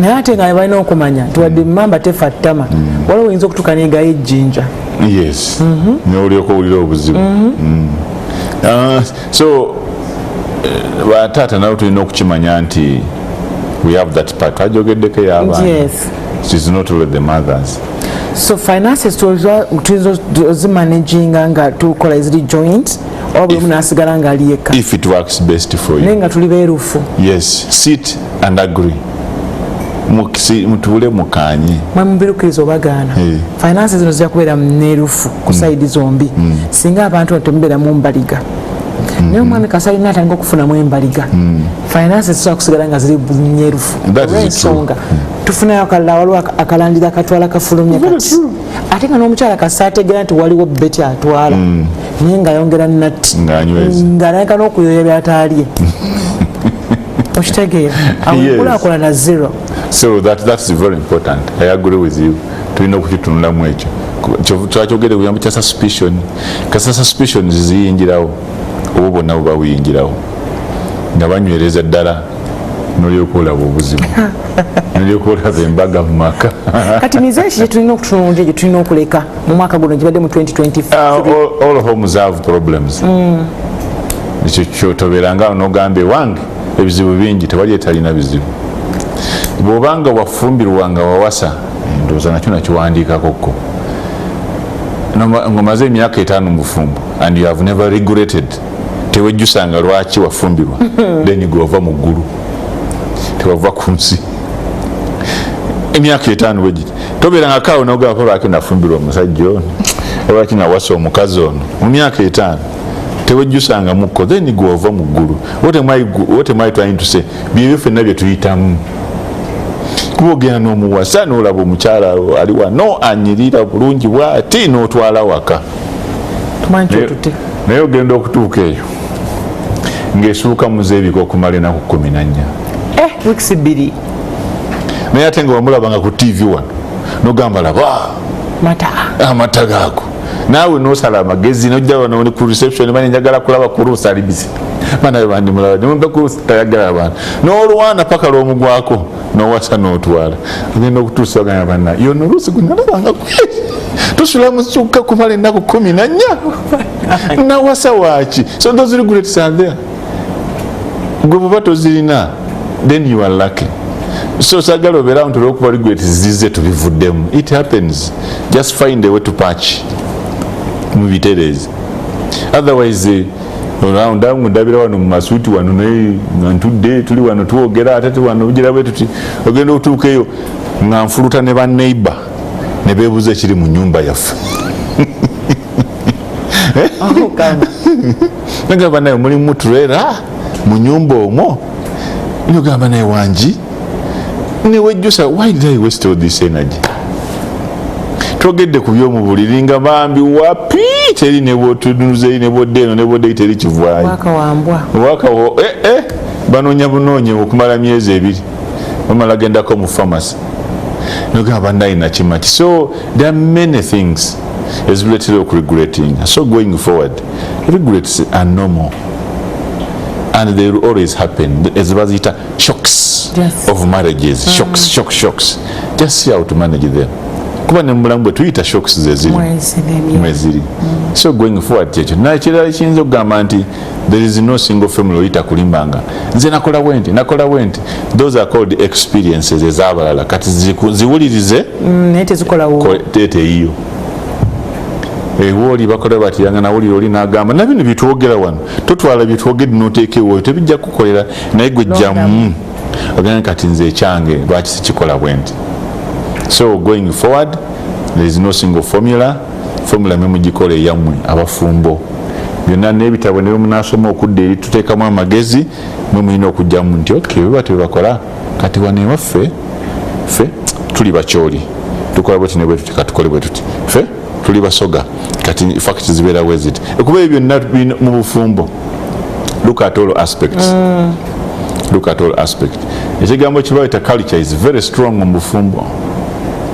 naye ate nga balina okumanya tuwadde mamba tefattama waliwo oyinza okutuuka negayo ejjinja yes n'olyoka owulira obuzibu so bataata nabo tulina okukimanya nti we have that part twajogeddeko y'abaana it is not only the mothers. So finances tuyinza ozimanaginga nga tukola eziri joint oba buli omu n'asigala ng'ali yekka if it works best for you naye nga tuli beerufu yes sit and agree mutuule mukanye mwe mubirukiriza obagaana finances zino zijja kubeera neerufu ku saidi zombi singa abantu temubeera mu mbaliga naye omwami kasali natandika okufunamu embaliga finances zisobola kusigala nga ziri nyerufu olw'ensonga tufunayo akalala waliwo akalandira akatwala kafulumya kati ate nga n'omukyala kasaategera nti waliwo beti atwala naye ng'ayongera natti ng'alayinka n'okuyoya byataalye okitegeera akulaakulana zero. So that's very important. I agree with you. Tulina okukitunulamu ekyo twakyogere kuyamba kya suspicion kasa suspicion ziyingirawo obo bonna buba buyingirawo nga banywereza ddala nolyoka olaba obuzibu nolyoka olaba embaga mu maka kati mizeeki gye tulina okutunulira gye tulina okuleka mu mwaka guno gibadde mu 2023 all homes have problems ekyo kyotoberanga nogambe wange ebizibu bingi tewali etalina bizibu bw'obanga wafumbirwanga wawasa ndowooza nakyo nakiwandiikakokko ng'omaze emyaka 5 mu bufumbo and you have never regretted tewejjusanga lwaki wafumbirwa then gwova mu ggulu tewava ku nsi emyaka 5 wegiti tobeerangako awo nogamba lwaki nafumbirwa omusajja ono lwaki nawasa omukazi ono mu myaka 5 tewejjusanga mukko then gwova mu ggulu. What am I trying to say? Byebyo ffenna bye tuyitamu kuba ogenda n'omuwasa n'olaba omukyala ali wano anyirira bulungi bw'ati n'otwala waka naye ogenda okutuuka eyo ng'esuuka muzeebika okumala enaku 14 wiiki 2 naye ate nga wamulabanga ku TV wano n'ogamba laba amata gaako naawe n'osala amagezi n'ojja wano ku reception bani njagala kulaba ku luusi ali bisi banabe bandimulaba nemumbe ku luusi tayagala abantu n'olwana paka lw'omugwako n'owasa n'otwala ogenda okutuusa oganya banna yono oluusi gunalabanga tusula musuka kumala ennaku 14 nawasa waaki so those regrets are there gwe bw'oba tozirina then you are lucky. So sagala obeera nti olw'okuba regrets zize tubivuddemu it happens just find a way to patch mubitereezi otherwise olawundangu ndabira wano mu masuuti wano naye nga ntudde tuli wano tuwogera ate wano ugira bwe tuti ogenda okutuuka eyo nga nfuluta ne banneighbor ne beebuuza ekiri mu nnyumba yaffe nagamba naye mulimu turera mu nnyumba omwo nogamba naye wangi newejjusa why did I waste all this energy twogedde ku by'omu buliri nga bambi wapi teri nebwotunuzeeyi nebwoddeeno nebwoddeeyi teri kivaayo wakawo banoonya bunoonye okumala myezi 2 bamala gendako mu pharmacy nogamba bannayina kimati. So there are many things as related to regretting. So going forward regrets are normal and they will always happen as bazita shocks of marriages. Shocks just see how to manage them kuba ne mulamu bwe tuyita shocks zeziri mweziri. So going forward kyekyo naye kirala kiyinza okugamba nti there is no single family oyita kulimbanga nze nakola wenti those are called experiences ez'abalala kati ziwulirize naye tezikola wo teteeyo woli bakola bati yanga nawulira oli n'agamba na bino bitwogera wano totwala bitwogedde n'oteeka ewoyo tebijja kukolera naye gwe jjamu ogenda kati nze ekyange lwaki sikikola bwe nti. So going forward there is no single formula mwe mugikola eyammwe abafumbo byonna n'ebitabo ne munaasoma okudda eri tuteekamu amagezi mwe mulina okujjamu nti okay bwe bakola kati wane waffe ffe tuli bakyoli tukola bwe tine bwe tuti katukole bwe tuti ffe tuli basoga kati fact zibeera wezit ekuba ebyo byonna mu bufumbo. Look at all aspects. Look at all aspects. Ekigambo kibayita culture is very strong mu bufumbo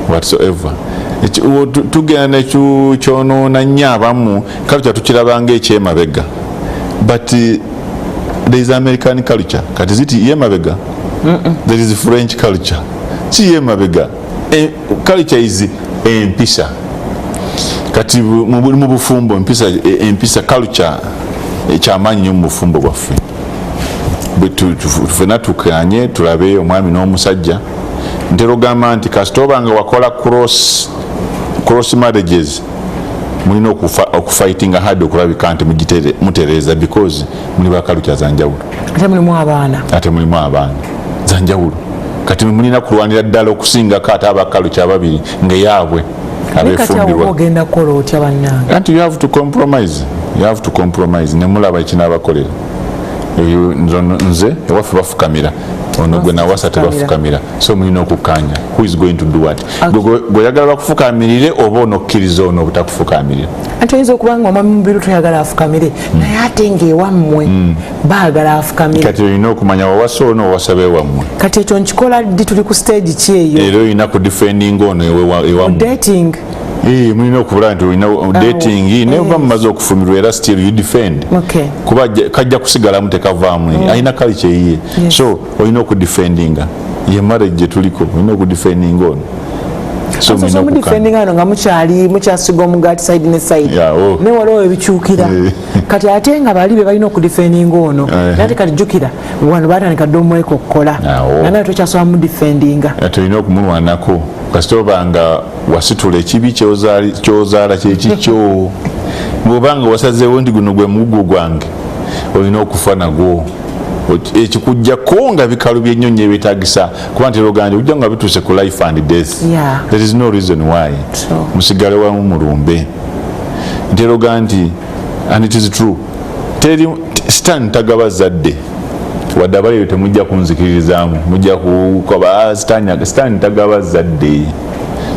whatsoever. Tugenda nekyonoona nnyo abamu culture tukirabanga ekyemabega but there is American culture kati ziti yemabega. There is French culture ki yemabega. Culture is empisa kati mu bufumbo empisa culture ekyamanyi nnyo mu bufumbo bwaffe. Ffena tukanye tulabe omwami n'omusajja ntera ogamba nti kasita obanga wakola cross marriages mulina okufightinga hard okulabika nti mutereeza because muli bakaluca zanjawulo ate mulimu abaana zanjawulo kati mulina kulwanira ddala okusingako ate abakaluca ababiri ngaeyaabwe abefumbirwa anti you have to compromise nemulaba ekinaabakolera nze ewaffe bafukamira ono gwe nawasa tebafukamira so mulina okukanya who is going to do what gweoyagala bakufukamirire oba onokkiriza ono obutakufukamirira anti oyinza okubanga omwami mubiru toyagala afukamire naye ate ngaewammwe baagala afukamire kati olina okumanya wawasa ono owasaba ewammwe kati ekyo nkikola ddi tuli ku stage ki eyo era olina kudefendinga ono ewammwe dating mulina okubula nti olina dating naye oba mumaze okufumirwa era still you defend kuba kajja kusigalamu tekavaamu alina culture yiye so olina okudefendinga ye marriage gye tuliko olina okudefendinga ono so mudefendinga ono nga mukyasiga omugaati side ne side ne waliwo ebikyukira kati ate nga bali be balina okudefendinga ono nate kati jjukira wano batandika dde omweka okukola naye tokyasobola mudefendinga ate olina okumulwanako kasita obanga wasitula ekibi kyozaala kyekikyo bw'obanga wasazeewo nti guno gwe mugugu gwange olina okufa nagwo ekikujjako nga bikalu byennyonyi ebyetagisa kuba nti loganje ujja nga bituuse ku life and death there is no reason why musigale wamu mulumbe nteroga nti and it is true stan tagaba zadde wadde abaleyo temujja kunzikiririzaamu mujja kukoba stan tagaba zadde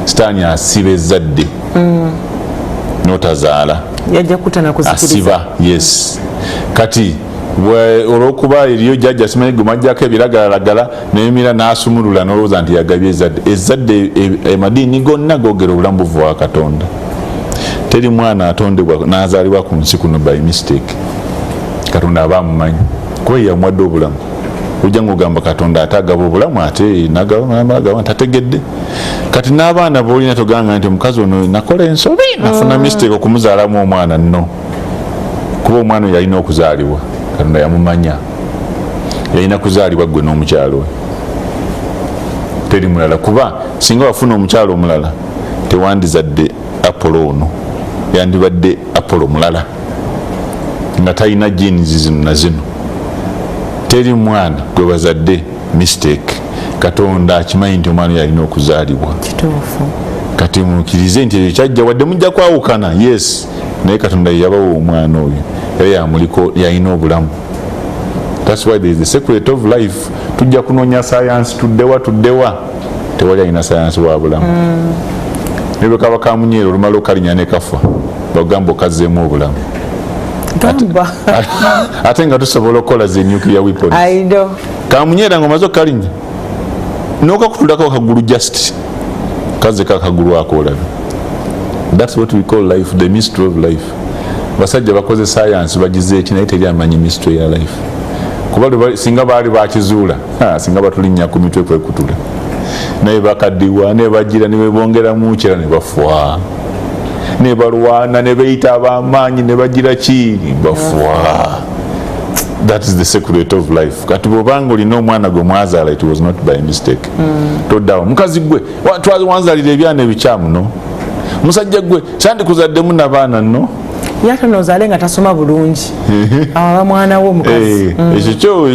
stan asiba ezadde notazaala asiba yes kati olwokuba eriyo jjajja simanyi gumajjako ebiragalalagala neyimira n'asumulula n'olowooza nti yagabye ezadde amadiini gonna googera obulamu buva wa Katonda. Teri mwana atondebwa n'azaalibwa ku nsi kuno by mistake. Katonda aba amumanyi kuba yamwadde obulamu ojja ng'ogamba Katonda ate agaba obulamu ate nagaba tategedde. Kati n'abaana boolina toganga nti omukazi ono nakola ensobi nafuna mistake okumuzaalamu omwana nno kuba omwana oyo yalina okuzaalibwa Katonda yamumanya yalina kuzaalibwa gwe n'omukyalo we teri mulala kuba singa wafuna omukyalo omulala tewandizadde Apollo ono yandibadde Apollo mulala nga talina genes zino na zino teri mwana gwe bazadde mistake Katonda akimanyi nti omwana yalina okuzaalibwa kituufu kati mukirize nti ekyo kyajja wadde mujja kwawukana yes naye Katonda yabawo omwana oyo era yamuliko yalina obulamu. That's why there is the secret of life. Tujja kunoonya science tuddewa tewali alina science wa bulamu nebwe kaba kamunyeera olumala okalinya ne kafa bagamba okazzeemu obulamu ate nga tusobola okukola ze nuclear weapons kamunyeera nga omaze okalinya n'okakutulako akagulu just kaze kakagulu ako olabe. That's what we call life, the mystery of life. Basajja bakoze science bagize eki naye teri amanyi mystery ya life kuba singa baali bakizuula singa batulinnya ku mitwe kwekutula naye bakaddiwa ne bagira ne bongeramu kyera ne bafuwa ne balwana ne beyita ab'amaanyi ne bagira ki bafuwa. That is the secret of life. Kati bw'obanga olina omwana gwe mwazaala it was not by mistake. Toddawo mukazi gwe wanzaalira ebyana ebikyamu no musajja gwe sandi kuzaddemu n'abaana nno yatono ozaale nga tasoma bulungi aba mwana wo omukazi ekyo kyo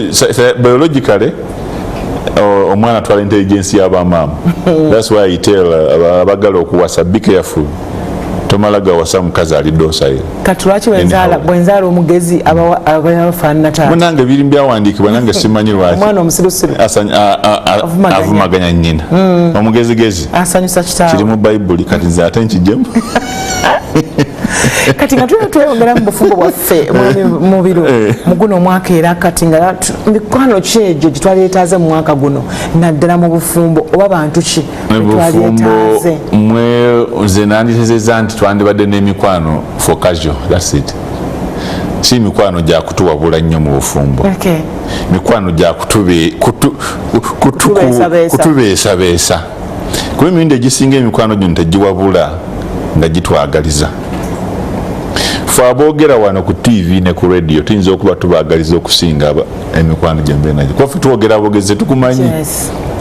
biologically omwana atwala intelligence y'abamaama that's why I tell abagala okuwasa be careful tomala gawasa mukazi alidde osayira kati lwaki bwenzaala omugezi abafaanana taata munange biri byawandiikibwa nange simanyi lwaki omwana omusirusiru avumaganya nnyina omugezigezi asanyusa kitaawe kiri mu bayibuli kati nze ate nkijemu kati nga tulina tweyongera mu bufumbo bwaffe mu biro mu guno omwaka era kati nga mikwano ki egyo gye twaleetaaze mu mwaka guno naddala mu bufumbo oba bantu ki twaleetaaze nze nanditezeza nti twandibadde n'emikwano for casual that's it si mikwano gya kutuwabula nnyo mu bufumbo mikwano gya kutubeesabeesa kuba emirundi egisinga emikwano gino tegiwabula nga gitwagaliza fe aboogera wano ku TV ne ku radio tuyinza okuba tubaagaliza okusinga emikwano gyembe nagyo kuba twogera abogezi tukumanyi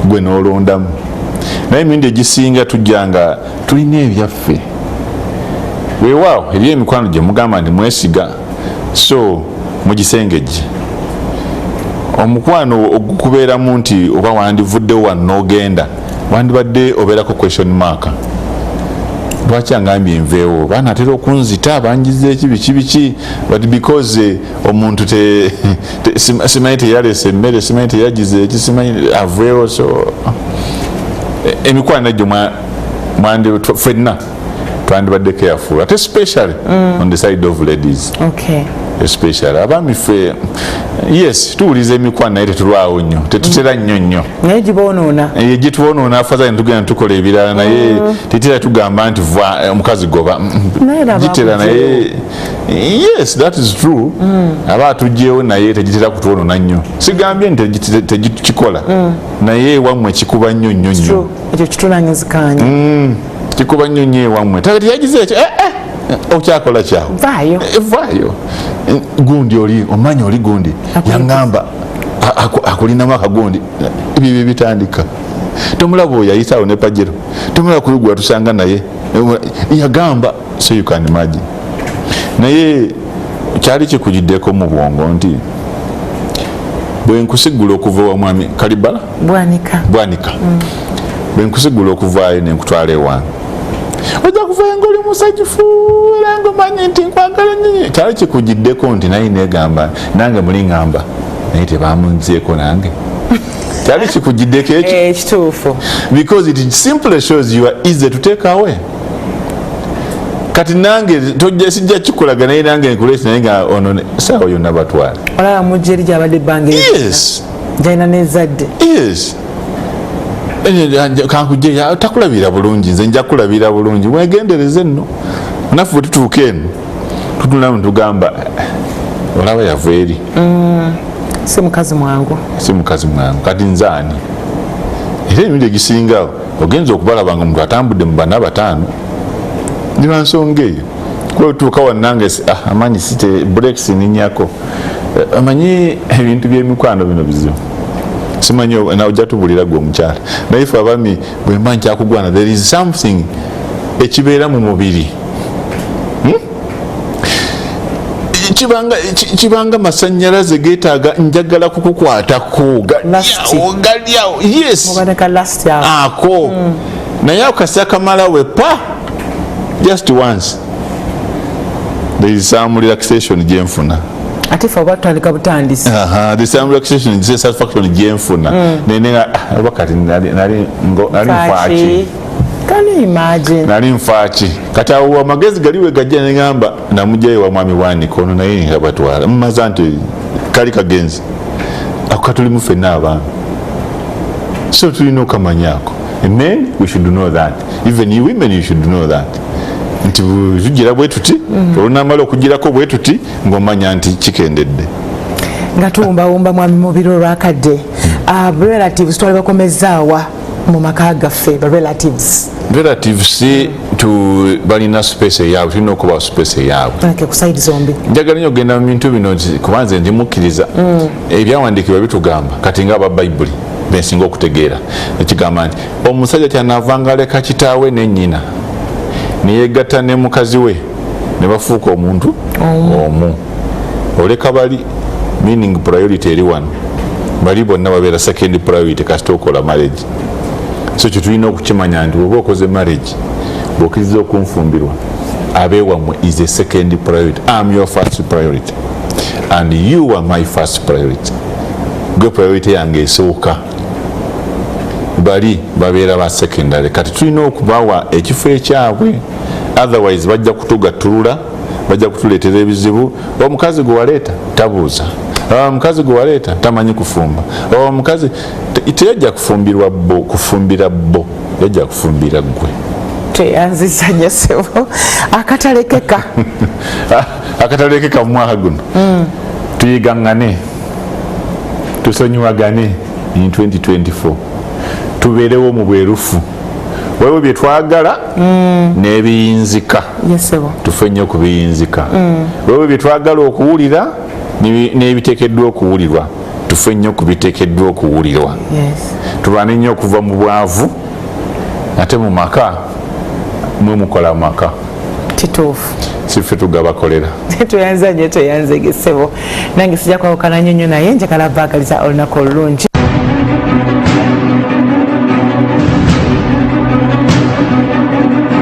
gwe n'olondamu naye emirundi egisinga tujja nga tulina ebyaffe weewaawo eriyo emikwano gye mugamba nti mwesiga so mugisengejje omukwano ogukubeeramu nti oba wandivuddewo wano n'ogenda wandibadde obeerako question mark lwaki angambye nveewo baana atera okunzita banjiza biki but because omuntu simanyi teyalesa emmere simanyi teyagize eki simanyi aveewo so emikwano nagyo ffenna twandibadde careful ate especially on the side of ladies especially abaami ffe yes tuwuliza emikwano naye tetulwawo nnyo tetutera nnyo naye giboonoona gitwonoona afaza netugenda tukola ebirala naye tetera tugamba nti omukazi goba gitera naye yes that is true aba atugyewo naye tegitera kutwonoona nnyo sigambye nti tegikikola naye wammwe kikuba nnyo ekyo kitulangizikanya kikuba nnyo ewammwe takati yagize ekyo okyakola kyawe vaayo gundi oli omanyi oli gundi yaŋŋamba akulinamu akagundi ebyo bitandika tomulaba oyo ayitaawo ne pajero tomulaba kuyugula tusanga naye yagamba so you can imagine naye kyali kikugiddeko mu bwongo nti bwe nkusigula okuva ewa mwami kalibala bwanika bwe nkusigula okuvaayo ne nkutwala ewange ojja kuvayo ng'oli musajjufu era ng'omanyi nti nkwagala nnyo kyali kikugiddeko nti naye neegamba nange muli ŋŋamba naye tebamunzeeko nange kyali kikugiddeko ekituufu because it simply shows you are easy to take away kati nange sijja kikulaga naye nange nkuleeti naye nga ono saawa yonna batwala olaba mujja eri gyabadde ebbanga gyalina n'ezadde kankujje takulabira bulungi nze nja kulabira bulungi mwegendereze nno naffe tutuuka eno tutulamu tugamba olaba yava eri si mukazi mwangu kati nzaani era emirundi egisingawo ogenza okubalaba nga omuntu atambudde mu bana bataano niba nsonga eyo kuba tutuuka wannange amanyi site breaks ninyako amanyi ebintu by'emikwano bino bizibu simanyi nawe ojja tubulira gwe omukyala naye fe abaami bwe mba nkyakugwana there is something ekibeera mu mubiri kibanga masannyalaze geetaaga njagala kukukwatako galyawo yes ako naye akasi akamalawe pa just once there is some relaxation gyenfuna ate fe oba tutandika butandisi there is some relaxation satisfaction gyenfuna nenenga oba kati nali nfaaki nali nfaaki kati awo amagezi galiwe gajja neŋŋamba namugjayo wa mwami Wanika ono naye nga batwala mumaza nti kali kagenzi ako katulimu ffenna abaami so tulina okamanyaako men we should know that even you women you should know that nti tugira bwe tuti olunamala okugirako bwe tuti ng'omanya nti kikendedde nga tuwumbawumba mwami mu biro olwakadde relatives twali bakomezaawa mu maka gaffe relatives balina space eyaabwe tulina okuba space eyaabwe kusaidi zombi njagala nnyo ogenda mu bintu bino kubanze ndimukkiriza ebyawandiikibwa bitugamba kati nga aba bayibuli bensinga okutegeera ekigamba nti omusajja kyanavanga aleka kitaawe ne nnyina neyegatta ne mukazi we ne bafuuka omuntu omu oleka bali meaning priority eri wano bali bonna babeera second priority kasita okola marriage. So kyo tulina okukimanya nti oba okoze marriage bw'okkiriza okunfumbirwa abeewammwe is the second priority. I'm your first priority and you are my first priority. Gwe priority yange esooka, bali babeera ba secondary. Kati tulina okubawa ekifo ekyabwe, otherwise bajja kutugattulula, bajja kutuleetera ebizibu. Omukazi gwe waleeta tabuuza, omukazi gwe waleeta tamanyi kufumba, omukazi teyajja kufumbira bo, yajja kufumbira gwe. Teyanziza nnyo ssebo. Akatalekeka akatalekeka mu mwaka guno tuyigaŋŋane, tusonyiwagane in 2024, tubeerewo mu bwerufu. Waliwo bye twagala n'ebiyinzika, tufe nnyo ku biyinzika. Waliwo bye twagala okuwulira n'ebiteekeddwa okuwulirwa, tufe nnyo ku biteekeddwa okuwulirwa. Tulwane nnyo okuva mu bwavu, ate mu maka mwe mukola maka kituufu, siffe tugabakolera. Tuyanza nnyo, toyanzege ssebo. Nange sijja kwawukana nnyo naye njagala baagaliza olunaku olulungi.